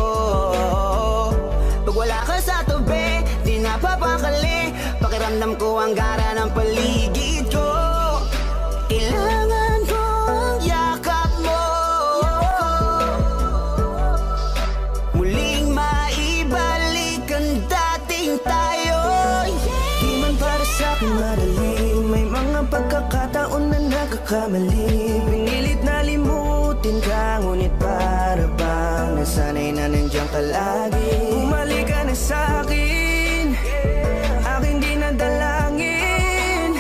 Pag wala ka sa tabi, di napapakali. Pakiramdam ko ang gara ng paligid ko. Kailangan ko ang yakap mo, muling maibalik ang dating tayo. Di man para sa'kin madali, may mga pagkakataon na nagkakamali. Pinilit na limutin ka, ngunit para bang nasanay na nandiyan ka lagi. Bumalik ka na sa'kin, aking di nadalangin.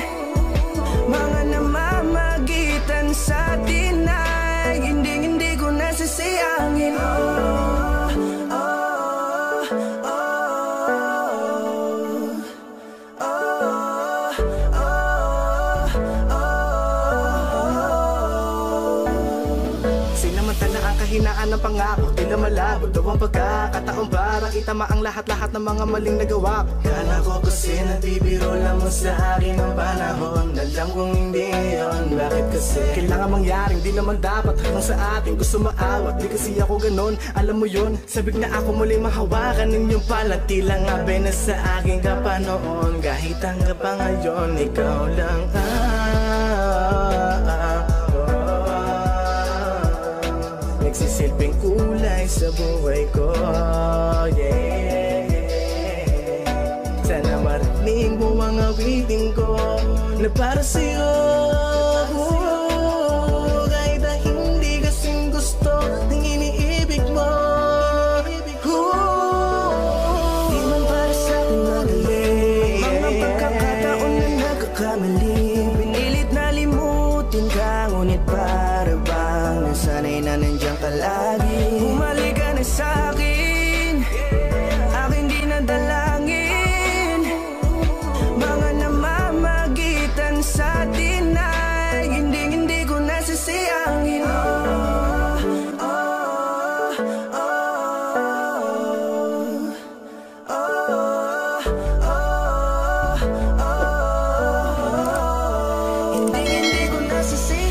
Mga namamagitan sa'tin ay hindi ko nasasayangin. Sinamantala ang kahinaan ng pangako, tila malabo daw ang pagkakataon para itama ang lahat-lahat ng mga maling nagawa ko. Kala ko kasi nabibiro lamang sa akin ang panahon. Alam kong hindi yun, bakit kasi kailangan mangyaring di naman dapat hanggang sa atin gusto maawat. Di kasi ako ganon, alam mo yun. Sabik na ako muli mahawakan ninyong palat. Tila nga na sa akin ka pa noon. Kahit hanggang pa ngayon, ikaw lang nagsisilbing kulay sa buhay ko, yeah. Sana marinig mo ang awitin ko na para sa'yo, kahit na hindi kasing gusto ng iniibig mo. Di man para sa'kin madali, mga pagkakataon na nagkakamali. Pinilit na limutin ka, ngunit para bang nasanay na nandiyan ka lagi. Bumalik ka na sa'kin, aking di nadalangin. Mga namamagitan sa'tin ay hindi ko nasasayangin. Hindi ko nasasayangin.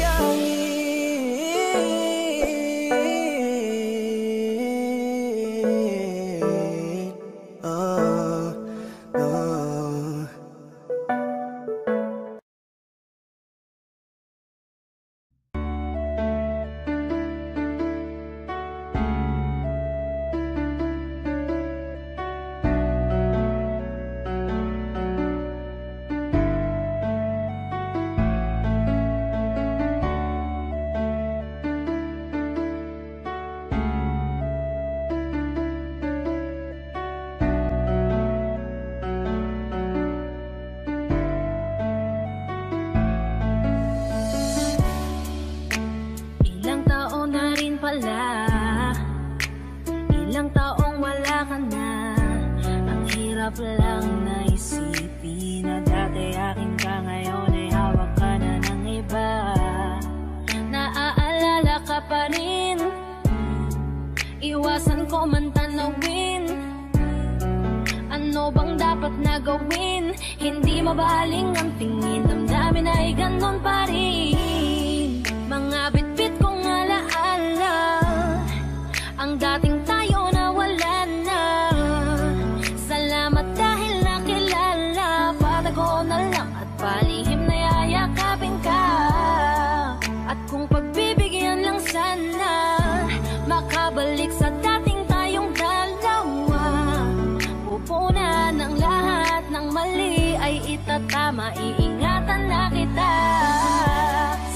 Ilang taon na rin pala, ilang taong wala ka na. Ang hirap lang na isipin na dati akin ka, ngayon ay hawak ka na ng iba. Naaalala ka pa rin, iwasan ko man tanawin. Ano bang dapat na gawin? Hindi mabaling ang tingin, damdamin ay ganon pa rin. Mga bitbit kong alaala, ang dating tayo na wala na. Salamat dahil nakilala, patago na lang at palihim na yayakapin ka. At kung pagbibigyan lang sana, maiingatan na kita.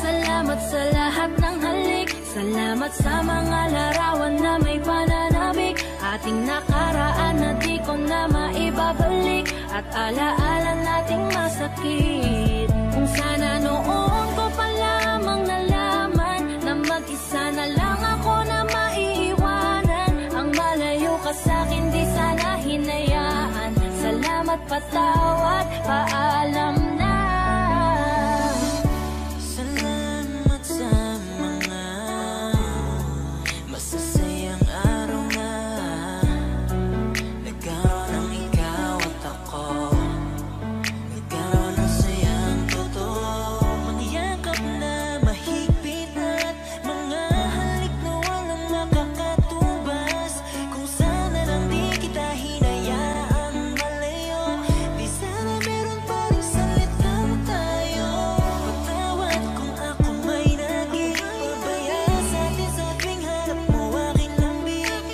Salamat sa lahat ng halik, salamat sa mga larawan na may pananabik. Ating nakaraan na di ko na maibabalik, at alaala nating masakit. Kung sana noon ko pa lamang nalaman na mag-isa na lang ako na maiiwanan. Ang malayo ka sa'kin di sana hinayaan. Salamat, patawad, paalam na. Salamat sa mga masasayang araw na nagkaroon ng ikaw at ako. Nagkaroon ng sayang totoo, mga yakap na mahigpit at mga halik na walang makakatubas. Kung sana lang di kita hinayaan malayo, di sana meron pa rin salita tayo. Patawad kung ako may naging pabaya sa atin sa tuwing harap mo aking lambing.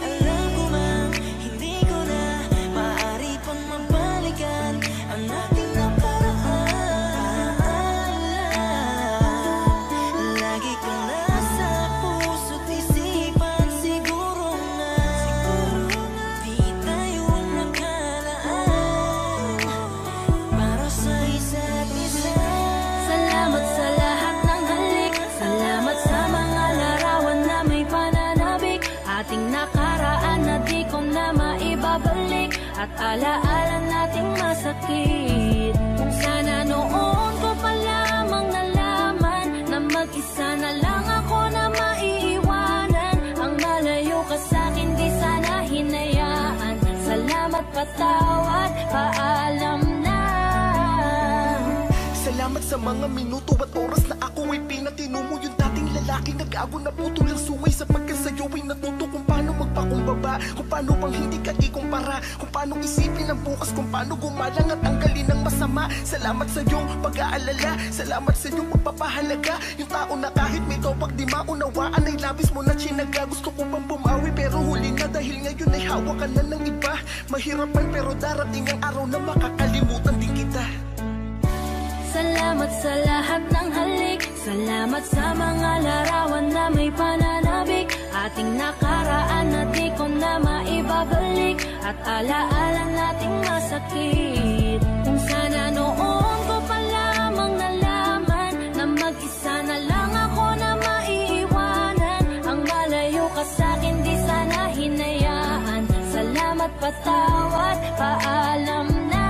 Alam ko man, hindi ko na maaari pang mabalikan ang ating nakaraan. Lagi kang nasa puso't isipan, siguro nga di tayo ang nakalaan para sa isa't isa. Salamat sa lahat ng halik, salamat sa mga larawan na may pananabik. Ating nakaraan na di ko na maibabalik, at alaala nating masakit. Kung sana noon ko pa lamang nalaman na mag-isa na lang ako na maiiwanan. Ang malayo ka sa'kin di sana hinayaan. Salamat, patawad, paalam na. Salamat sa mga minuto at oras na ako ay pinatino mo. Yung dating lalaki nag-ago na putol ang suway, sapagkat sa'yo ay natuto kung paano magpakumbaba, kung paano pang hindi ka ikumpara, kung paano isipin ang bukas, kung paano gumalang at tanggalin ang masama. Salamat sa iyong pag-aalala, salamat sa iyong pagpapahalaga. Yung tao na kahit may topak di maunawaan ay labis mo na chinaga. Gusto ko pang bumawi pero huli na, dahil ngayon ay hawak ka na ng iba. Mahirapan pero darating ang araw na makakalimutan din kita. Salamat sa lahat ng halik, salamat sa mga larawan na may pananabik. Ating nakaraan na di ko na maibabalik, at alaala nating masakit. Kung sana noon ko pa lamang nalaman na mag-isa na lang ako na maiiwanan. Ang malayo ka sa'kin di sana hinayaan. Salamat, patawad, paalam na.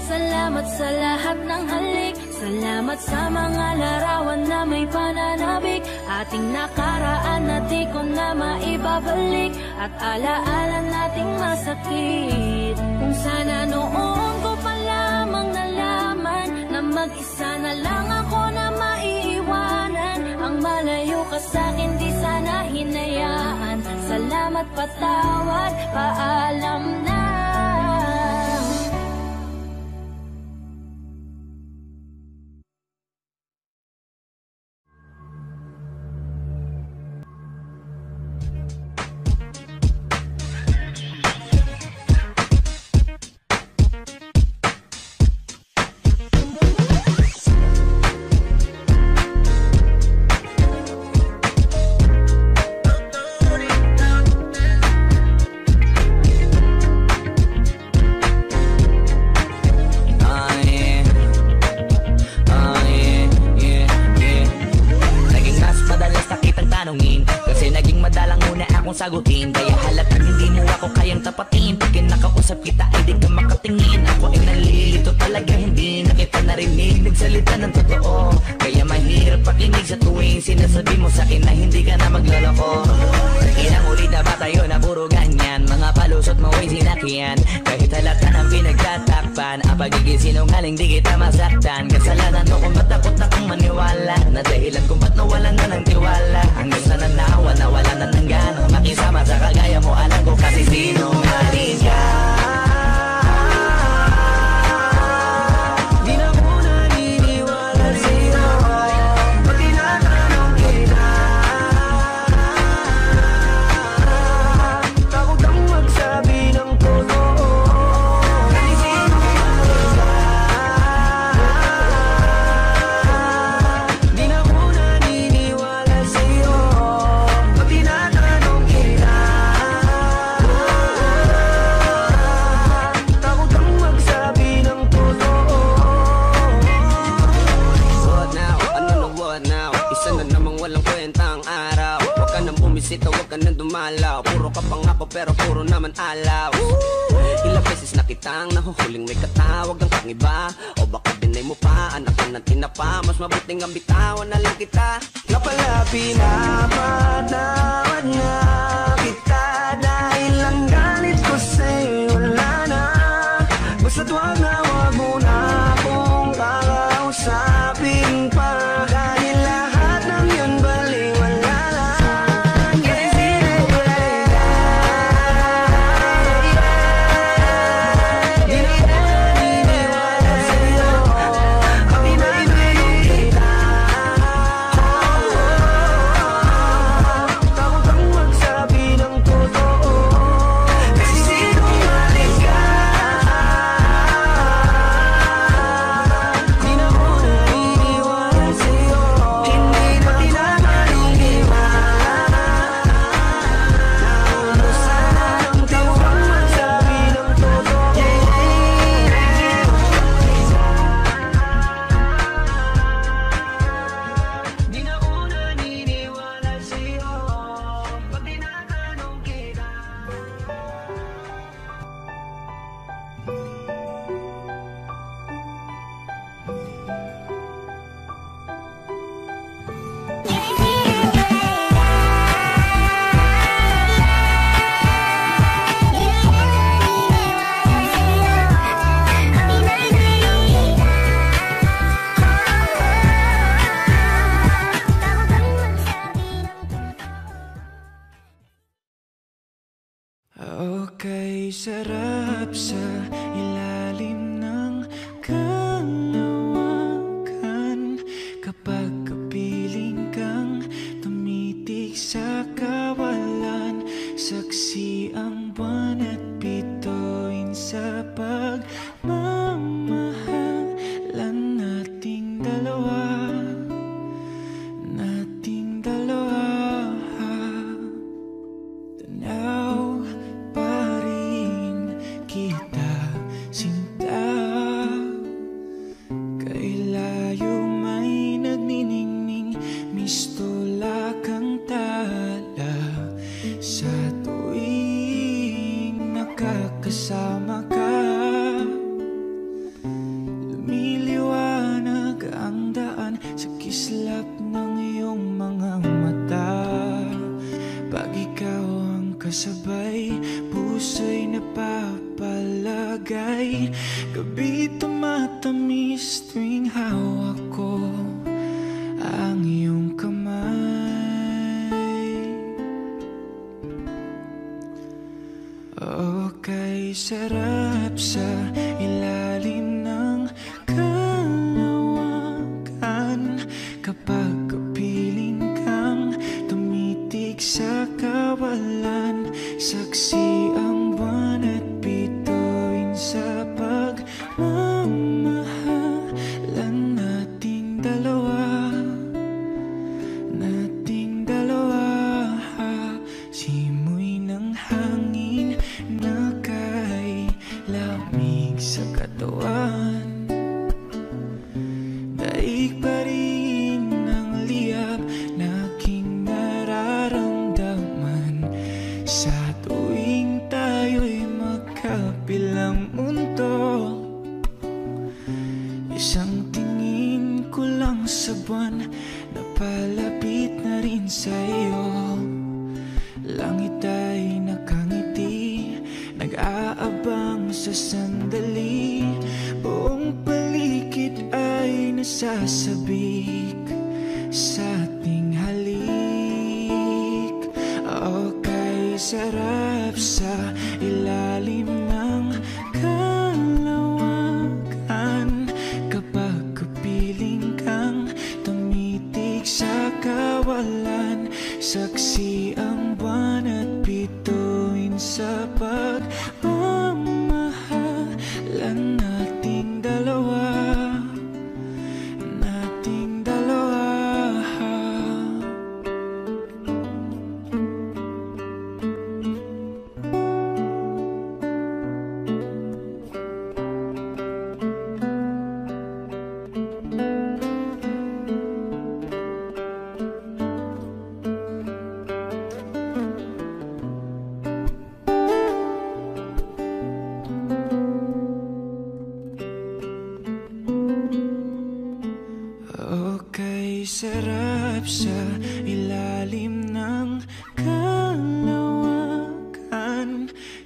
Salamat sa lahat ng halik, salamat sa mga larawan na may pananabik. Ating nakaraan na di ko na maibabalik, at alaala nating masakit. Kung sana noon ko pa lamang nalaman na mag-isa na lang ako na maiiwanan. Ang malayo ka sa'kin di sana hinayaan. Salamat, patawad, paalam na. Sagutin, kaya halatang hindi mo ako kayang tapatin. Pag kinakausap kita ay di ka makatingin. Ako ay nalilito talaga, hindi na kita narinig. Nagsalita ng totoo, kaya mahirap pakinig sa tuwing sinasabi mo sa akin na hindi ka na maglalako. Inang ulit na ba tayo na puro ganyan? Mga palusot mo ay sinakyan, kahit halata ng pinagtatakpan. Ang pagiging sinungaling di kita masaktan. Kasalanan mo kung matakot na kong maniwala, na dahilan kung ba't nawalan na ng tiwala. Hanggang sa nanawa, nawala na ng gana makisama sa kagaya mo. Alam ko kasi sinungaling ka. Di na ko naniniwala sa'yo, pag tinatanong kita. Takot ang magsabi ng totoo, kasi sinungaling pero puro naman alaw. Ilang beses na kitang nahuhuling may katawag ng kang iba. O baka dinay mo pa, anak ka ng tinapa. Mas mabuting ang bitawan na lang kita. Nga pala pinapatawad na kita dahil ang galit ko sa'yo wala na. Basta't wag mo na akong kakausapin pa. Dahil lahat ng yun baliwala lang. Okay, sarap sa ilalim ng kalawakan kapag kapiling kang tumitig sa kawalan. Saksi ang buwan at bituin sa pagmamahalan nating dalawa. Tanaw pa rin kita sinta. Kay layo may nagniningning, mistula kang tala. Sa tuwing nakakasama ka, lumiliwanag ang daan sa kislap ng iyong mga mata. Pag ikaw ang kasabay, puso'y napapalagay. Gabi tumatamis tuwing hawak ko ang iyong kamay. Okay, sarap sa ilalim ng kalawakan kapag kapiling kang tumitig sa kawalan. Saksi ang buwan at bituin sa pagmamahalan nating dalawa. Simoy ng hangin na kay lamig sa katawan. Daig pa rin ang liyab na aking nararamdaman sa tuwing tayo'y magkabilang mundo. Isang tingin ko lang sa buwan, napalapit na rin sa iyo. Langit ay nakangiti, nag-aabang sa sandali. Buong paligid ay nasasabik sa ating halik. Okay, sarap sa ilalim ng kalawakan kapag kapiling kang tumitig sa kawalan. Saksi ang buwan at bituin sa pagmamahalan nating dalawa.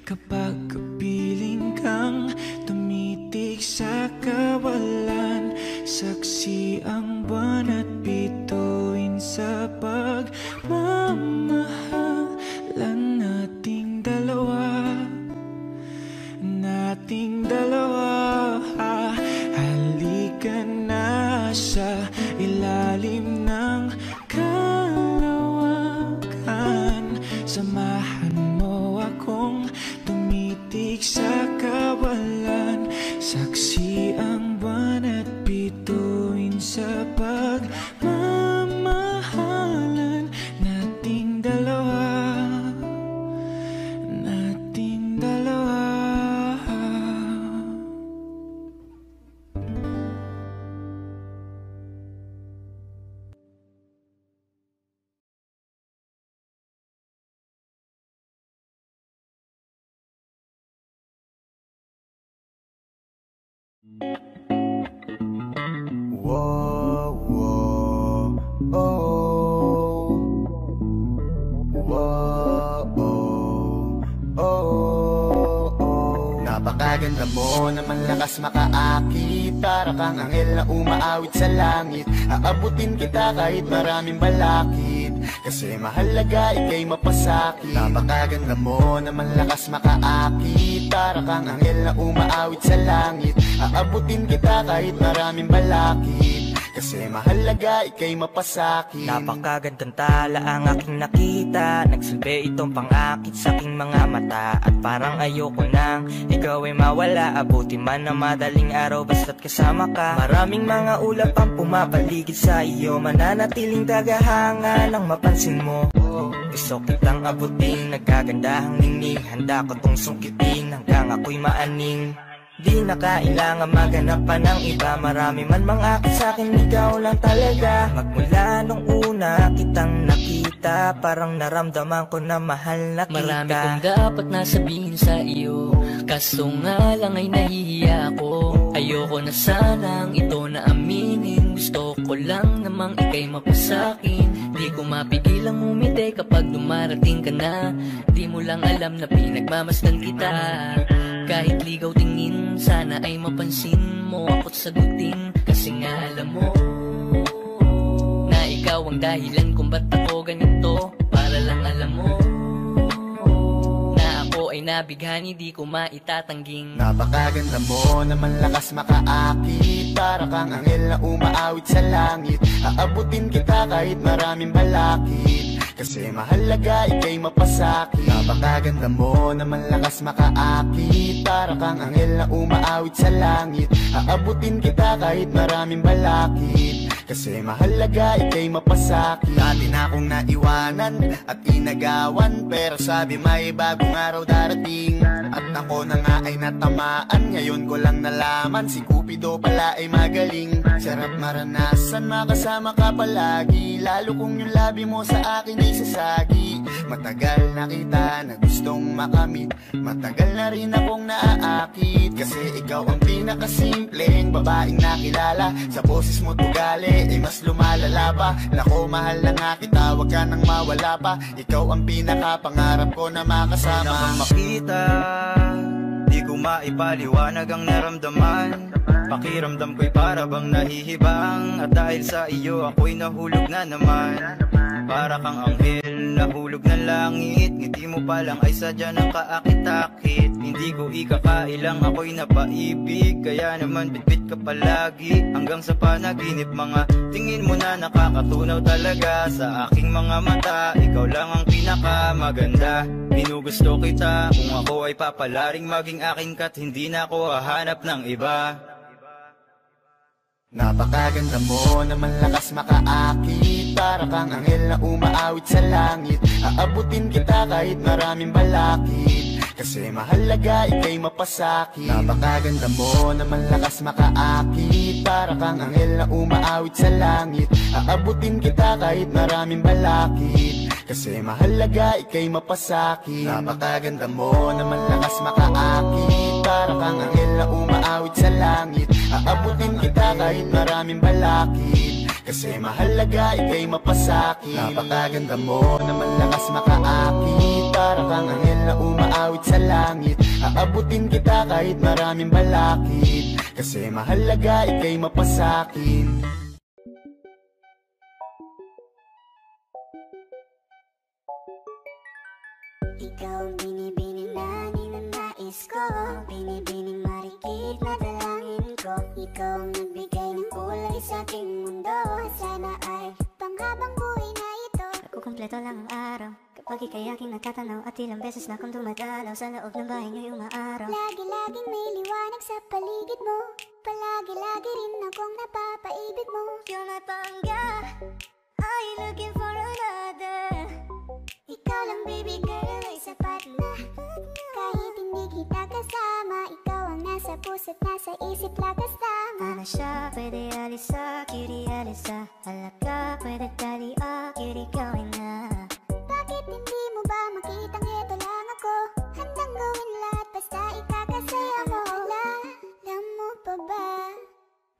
Kapag kapiling kang tumitig sa kawalan, saksi ang buwan at bituin sa pagmamahalan nating dalawa. Halika na sa ilalim ng kalawakan, samahan mo akong tumitig sa kawalan, saksi ang buwan at bituin sa pagmamahalan nating dalawa. Whoa, whoa, oh. Whoa, oh, oh. Napakaganda mo naman, lakas makaakit. Para kang anghel na umaawit sa langit. Aabutin kita kahit maraming balakid, kasi mahalaga ika'y mapasakit. Napakaganda mo naman, lakas makaakit. Para kang anghel na umaawit sa langit. Aabutin kita kahit maraming balakid, kasi mahalaga ika'y mapasakit. Napakagandang tala ang aking nakita. Nagsilbi itong pangakit sa aking mga mata. At parang ayoko nang ikaw ay mawala. Abuti man na madaling araw basta't kasama ka. Maraming mga ulap ang pumapaligid sa iyo. Mananatiling tagahanga nang mapansin mo. Gusto kitang abutin, nagkagandahang ningning. Handa ko tong sungkitin hanggang ako'y maaning. Di na kailangan maghanap pa ng iba. Marami man mangakit sa'kin, ikaw lang talaga. Magmula nung una kitang nakita, parang naramdaman ko na mahal na kita. Marami kong dapat nasabihin sa iyo, kaso nga lang ay nahihiya ako. Ayoko na sanang ito na aminin. Gusto ko lang namang ika'y mapasakin. Di ko mapigilang umiti kapag dumarating ka na. Di mo lang alam na pinagmamasdan kita. Kahit ligaw tingin, sana ay mapansin mo ako't sagutin. Kasi nga alam mo na ikaw ang dahilan kung ba't ako ganito. Para lang alam mo na ako ay nabighani, di ko maitatangging. Napakaganda mo naman, lakas makaakit. Para kang anghel na umaawit sa langit. Aabutin kita kahit maraming balakid, kasi mahalaga ika'y mapasakit. Napakaganda mo naman, lakas makaakit. Para kang anghel na umaawit sa langit. Aabutin kita kahit maraming balakid, kasi mahalaga ika'y mapasakit. Dati na akong naiwanan at inagawan, pero sabi may bagong araw darating. At ako na nga ay natamaan, ngayon ko lang nalaman si Cupido pala ay magaling. Sarap maranasan, makasama ka palagi, lalo kung yung labi mo sa akin ay sasagi. Matagal na kita na gustong makamit, matagal na rin akong naaakit. Kasi ikaw ang pinakasimpleng babaeng nakilala. Sa boses mo tugali ay mas lumalala pa. Nako, mahal na nga kita, wag ka nang mawala pa. Ikaw ang pinakapangarap ko na makasama. Una kang makita, di ko maipaliwanag ang naramdaman. Pakiramdam ko'y para bang nahihibang. At dahil sa iyo ako'y nahulog na naman. Para kang anghel, nahulog ng langit. Ngiti mo pa lang ay sadya ng kaakit-akit. Hindi ko ikakailang ako'y napaibig. Kaya naman bitbit ka palagi hanggang sa panaginip. Mga tingin mo na nakakatunaw talaga sa aking mga mata. Ikaw lang ang pinakamaganda, binugusto kita. Kung ako ay papalaring maging akin ka't hindi na ako hahanap ng iba. Napakaganda mo naman, lakas makaakit. Para kang anghel na umaawit sa langit. Aabutin kita kahit maraming balakid, kasi mahalaga ika'y mapasakit. Napakaganda mo naman, lakas makaakit. Para kang anghel na umaawit sa langit. Aabutin kita kahit maraming balakid, kasi mahalaga ika'y mapasakit. Napakaganda mo naman, lakas makaakit. Para kang anghel na umaawit sa langit. Aabutin kita kahit maraming balakid, Kasi mahalaga ika'y mapasakin. Napakaganda mo na malakas makaakit. Para kang anghel na umaawit sa langit. Aabutin kita kahit maraming balakid. Kasi mahalaga ika'y mapasakin. Ikaw ang binibining na ninanais ko, binibining marikit na dalangin ko. Ikaw ang nagbigay ng kulay sa aking mundo. Sana ay panghabang buhay na ito. Nakukumpleto lang ang araw kapag ika'y aking natatanaw. At ilang beses na akong dumadalaw sa loob ng bahay ngayong maaraw. Lagi-laging may liwanag sa paligid mo. Palagi-lagi rin akong napapaibig mo. You're my pangga, are you looking for another? Ikaw lang baby girl ay sapat na. Kahit hindi kita kasama, ikaw ang nasa puso't nasa isip lakas tama. Ano siya, pwede alisa, cutie alisa. Halaka, pwede tali, cutie gawin na. Bakit hindi mo ba makitang eto lang ako? Handang gawin lahat basta ikakasaya mo. Alam mo pa ba,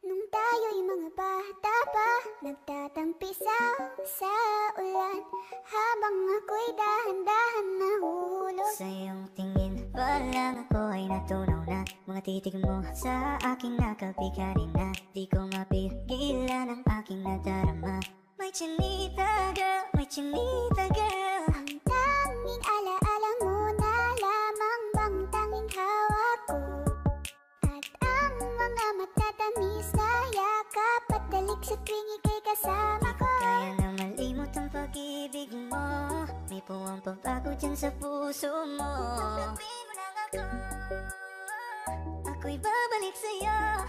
nung tayo'y mga bata pa, nagtatampisaw sa ulan habang ako'y dahan-dahan nahulog. Sa iyong tingin pa lang ako ay natunaw na. Mga titig mo sa aking nakapikari na. Di ko mapigilan ang aking nadarama. May chinita girl, may chinita girl. Ang tanging alaala mo na lamang bang tanging hawak ko. At ang mga matatamis na yakap at dalik sa tuwing ika'y kasama ko. Kaya na malimot ang pag-ibig mo. May puwang pagbago dyan sa puso mo. Tanggapin mo lang ako, ako'y babalik sa'yo.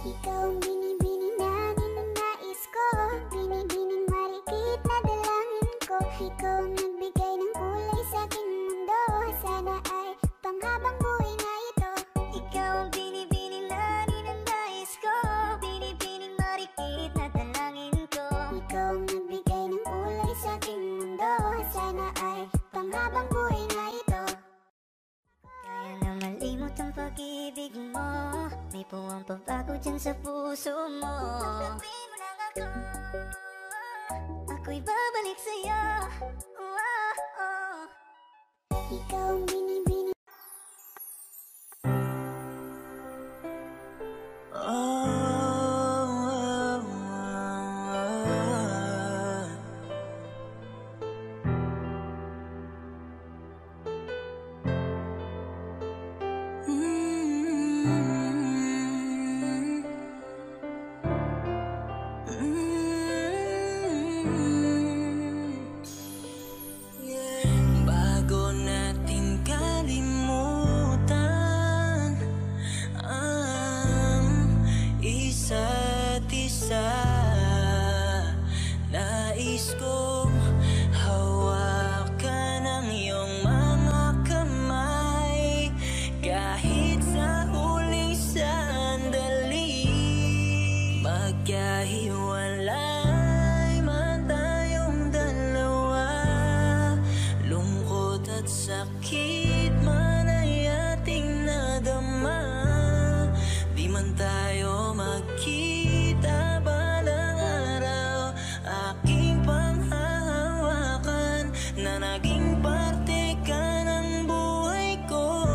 Ikaw ang binibining na ninanais ko, binibining marikit na dalangin ko. Ikaw ang nagbigay ng kulay sa aking mundo. Sana ay panghabang buhay na ito. Ikaw ang binibining na ninanais ko, binibining marikit na dalangin ko. Ikaw ang nagbigay ng kulay sa aking mundo. Sana ay panghabang buhay na ito. Kaya na malimot ang pag-ibig mo. May puwang pagbago dyan sa puso mo. Tanggapin mo lang ako, ako'y babalik sa'yo. Ikaw ang binibining. Bago natin kalimutan ang isa't isa, nais kong hawakan ang iyong mga kamay. Kahit sa huling sandali, magkahiwalay man tayong dalawa. Lungkot at sakit man ay ating nadama. Di man tayo magkita balang araw, aking panghahawakan na naging parte ka ng buhay ko.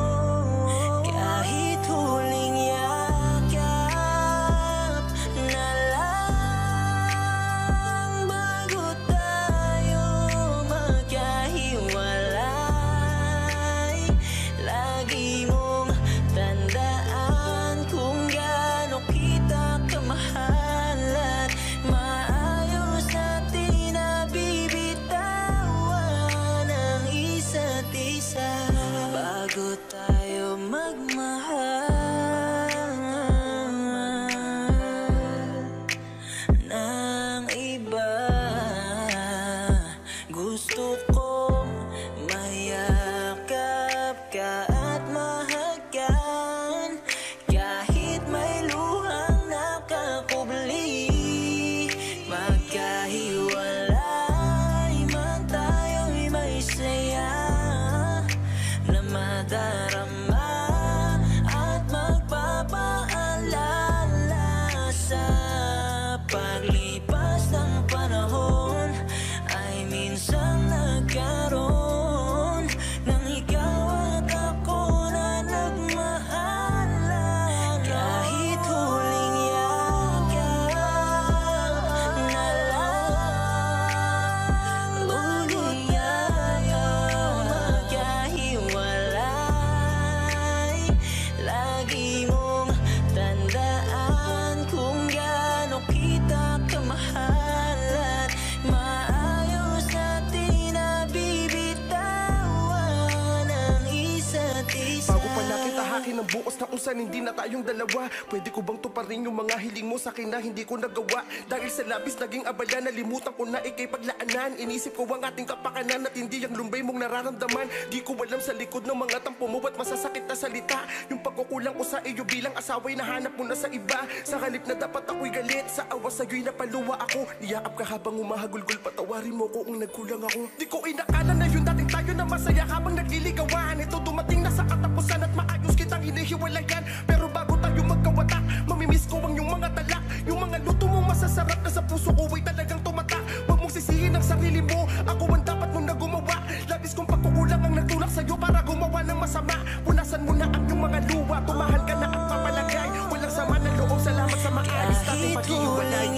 Kahit huling yakap na lang bago tayo magkahiwalay, lagi mong tandaan kung gaano kita kamahal at maayos natin na bibitawan ang isa't isa bago tayo magmahal ng iba. Gusto kong mayakap ka at mahagan kahit may luhang nakakubli. Magkahiwalay man tayo'y may saya na madarama at natin ang bukas na kung saan hindi na tayong dalawa. Pwede ko bang tuparin yung mga hiling mo sa akin na hindi ko nagawa? Dahil sa labis naging abala, nalimutan ko na ikay paglaanan. Inisip ko ang ating kapakanan at hindi ang lumbay mong nararamdaman. Di ko alam sa likod ng mga tampo mo at masasakit na salita. Yung pagkukulang ko sa iyo bilang asawa'y nahanap mo na sa iba. Sa halip na dapat ako'y galit, sa awa sa'yo'y napaluwa ako. Niyaap ka habang umahagulgul, patawarin mo ko kung nagkulang ako. Di ko inakala na yun dating tayo na masaya habang nagliligawan. Ito dumating na sa katapusan at maayos kitang hinihiwalayan. Pero bago tayo magkawatak, mamimiss ko ang yung mga talak. Yung mga luto mong masasarap na sa puso ko ay talagang tumatak. Huwag mong sisihin ang sarili mo, ako ang dapat mong na gumawa. Labis kong pagkukulang ang nagtulak sa'yo para gumawa ng masama. Punasan mo na ang yung mga luwa, tumahal ka na at papalagay. Walang sama ng loob, salamat sa maalis natin paghihiwalay.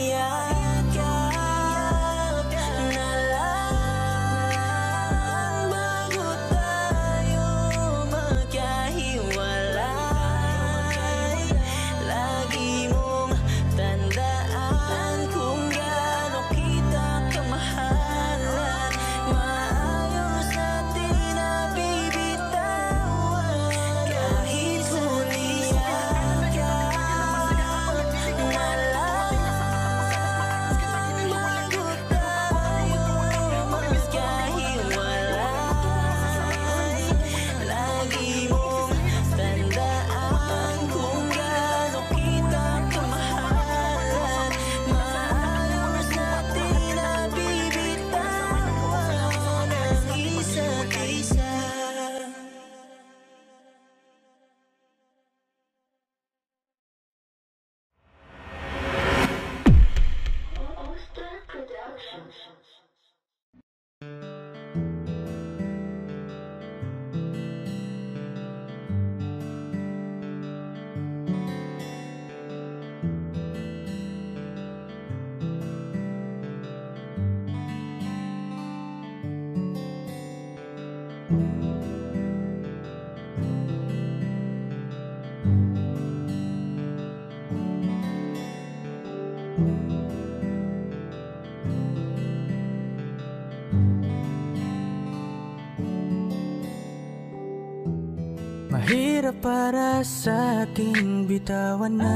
Mahirap para sa aking bitawan na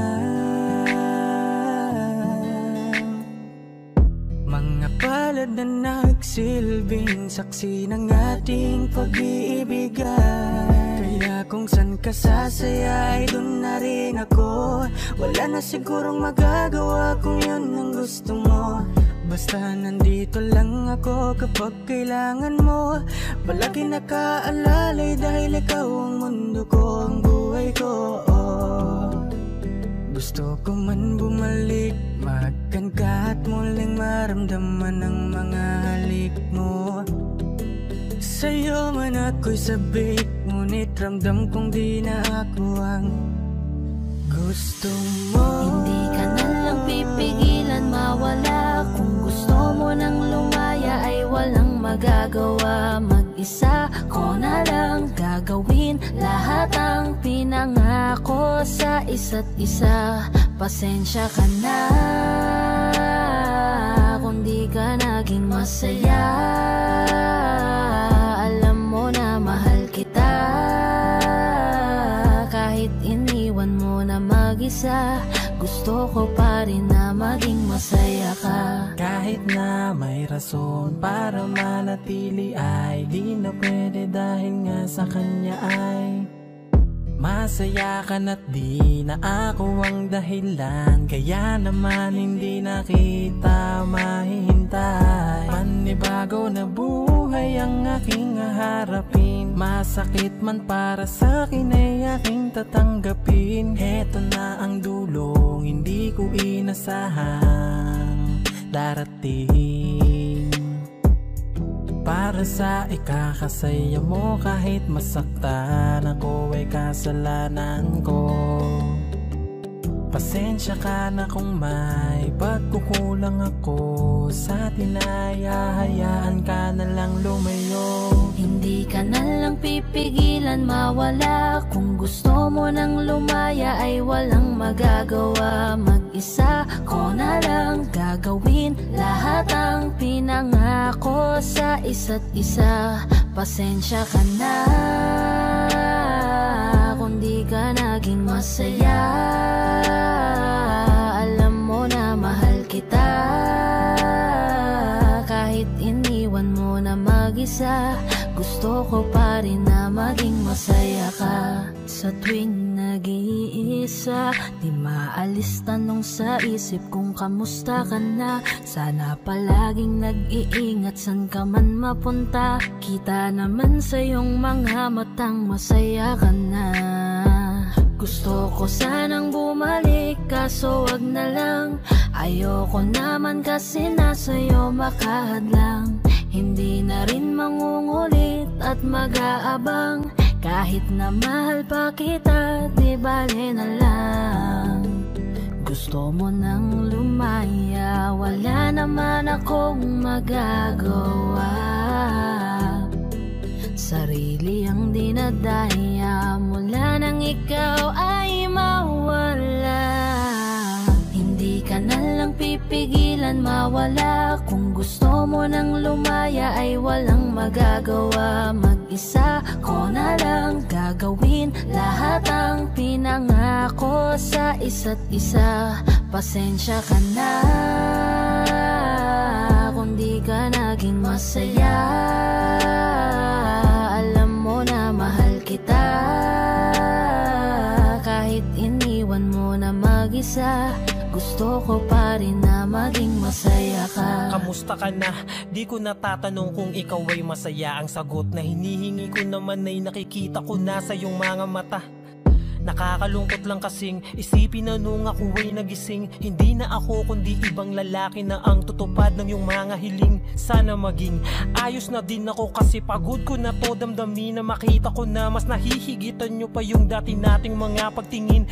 mga palad na nagsilbing saksi ng ating pag-iibigan. Kaya kung san ka sasaya ay dun na rin ako. Wala na sigurong magagawa kung yun ang gusto mo. Basta nandito lang ako kapag kailangan mo. Palagi nakaalalay dahil ikaw ang mundo ko, ang buhay ko. Gusto ko man bumalik, makan ka at muling maramdaman ang mga halik mo. Sa'yo man ako'y sabik, ngunit ramdam kong di na ako ang gusto mo. Hindi ka na lang pipigilan mawala. Kung gusto mo nang lumaya ay walang magagawa. Mag-isa ko na lang gagawin lahat ang pinangako sa isa't isa. Pasensya ka na kung di ka naging masaya. Alam mo na mahal kita kahit iniwan mo na mag-isa. Gusto ko pa rin na maging masaya ka. Kahit na may rason para manatili ay di na pwede dahil nga sa kanya ay masaya ka na't di na ako ang dahilan. Kaya naman hindi na kita mahihintay. Panibago na buhay ang aking haharapin. Masakit man para sa'kin ay aking tatanggapin. Heto na ang dulong hindi ko inasahang darating. Para sa ikakasaya mo kahit masaktan ako ay kasalanan ko. Pasensya ka na kung may pagkukulang ako sa atin ay hahayaan ka na lang lumayo. Hindi ka na lang pipigilan mawala. Kung gusto mo nang lumaya ay walang magagawa. Mag-isa ko na lang gagawin lahat ang pinangako sa isa't isa. Pasensya ka na kung di ka naging masaya. Alam mo na mahal kita, kahit iniwan mo na mag-isa. Gusto ko pa rin na maging masaya ka. Sa tuwing nag-iisa, di maalis tanong sa isip kung kamusta ka na. Sana palaging nag-iingat san ka man mapunta. Kita naman sa iyong mga matang masaya ka na. Gusto ko sanang bumalik kaso wag na lang. Ayoko naman kasi nasa'yo makahadlang. Hindi na rin mangungulit at mag-aabang. Kahit na mahal pa kita, di bale na lang. Gusto mo nang lumaya, wala naman akong magagawa. Sarili ang dinadaya, mula nang ikaw ay mawala. Hindi ka na lang pipigilan mawala. Kung gusto mo nang lumaya ay walang magagawa. Mag-isa ko na lang gagawin lahat ang pinangako sa isa't isa. Pasensya ka na kung di ka naging masaya. Alam mo na mahal kita, kahit iniwan mo na mag-isa. Gusto ko pa rin na maging masaya ka. Kamusta ka na? Di ko natatanong kung ikaw ay masaya. Ang sagot na hinihingi ko naman ay nakikita ko na sa iyong mga mata. Nakakalungkot lang kasing isipin na nung ako ay nagising, hindi na ako kundi ibang lalaki na ang tutupad ng iyong mga hiling. Sana maging ayos na din ako kasi pagod ko na to damdamin. Na makita ko na mas nahihigitan nyo pa yung dati nating mga pagtingin.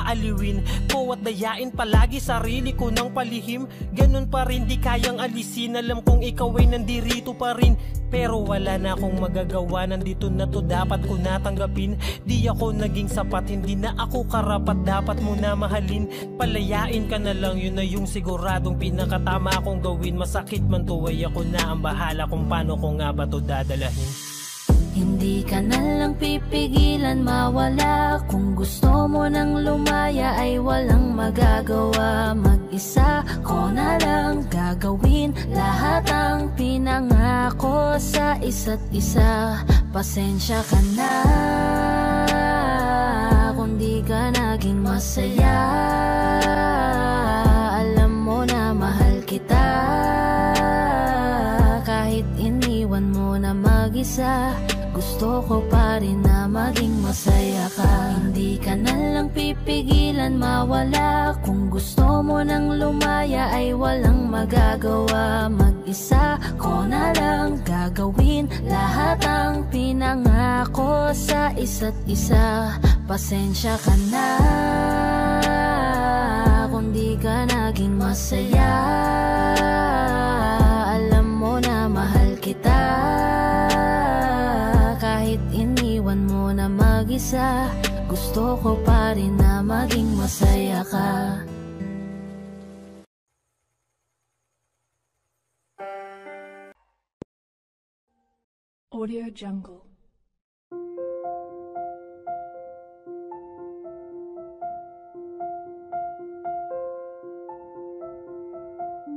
Aaliwin ko at dayain palagi sarili ko ng palihim. Ganun pa rin di kayang alisin. Alam kong ikaw ay nandirito pa rin, pero wala na akong magagawa. Nandito na to, dapat ko natanggapin. Di ako naging sapat, hindi na ako karapat. Dapat mo na mahalin, palayain ka na lang. Yun na yung siguradong pinakatama kong gawin. Masakit man to ay ako na ang bahala kung paano ko nga ba to dadalahin. Hindi ka na lang pipigilan mawala. Kung gusto mo nang lumaya ay walang magagawa. Mag-isa ko na lang gagawin lahat ang pinangako sa isa't isa. Pasensya ka na kung di ka naging masaya. Alam mo na mahal kita, kahit iniwan mo na mag-isa. Gusto ko pa rin na maging masaya ka. Hindi ka na lang pipigilan mawala. Kung gusto mo nang lumaya ay walang magagawa. Mag-isa ko na lang gagawin lahat ang pinangako sa isa't isa. Pasensya ka na kung di ka naging masaya. Alam mo na mahal kita, kahit iniwan mo na mag-isa. Gusto ko pa rin na maging masaya ka. Audio Jungle.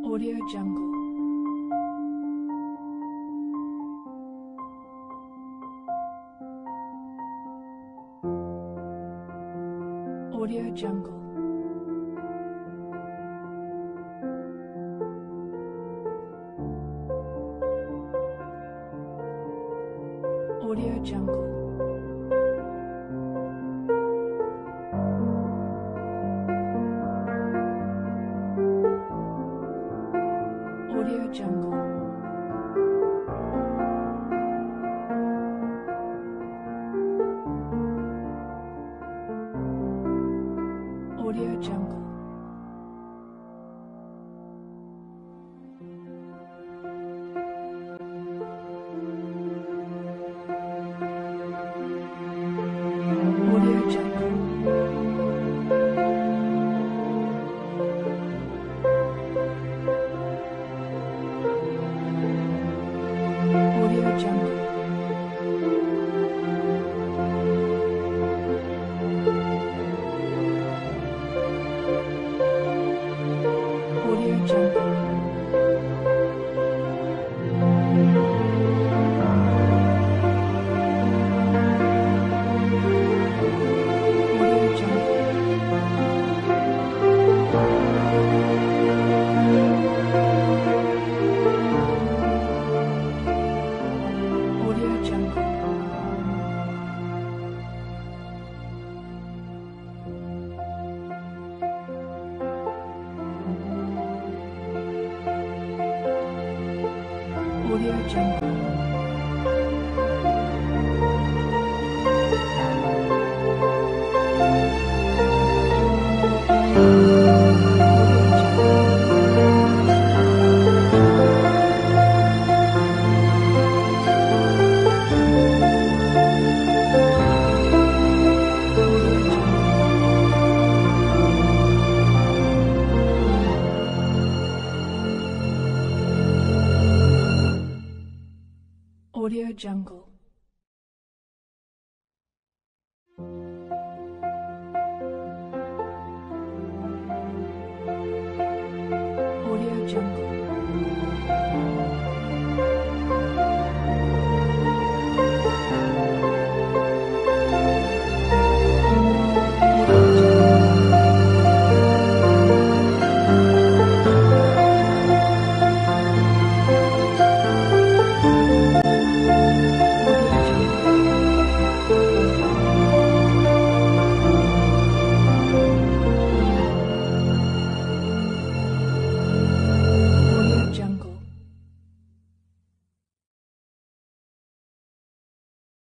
Audio Jungle. Audio Jungle. Audio Jungle. Audio Jungle. Audio Jungle. Audio Jungle. Audio Jungle. Audio Jungle. Audio Jungle.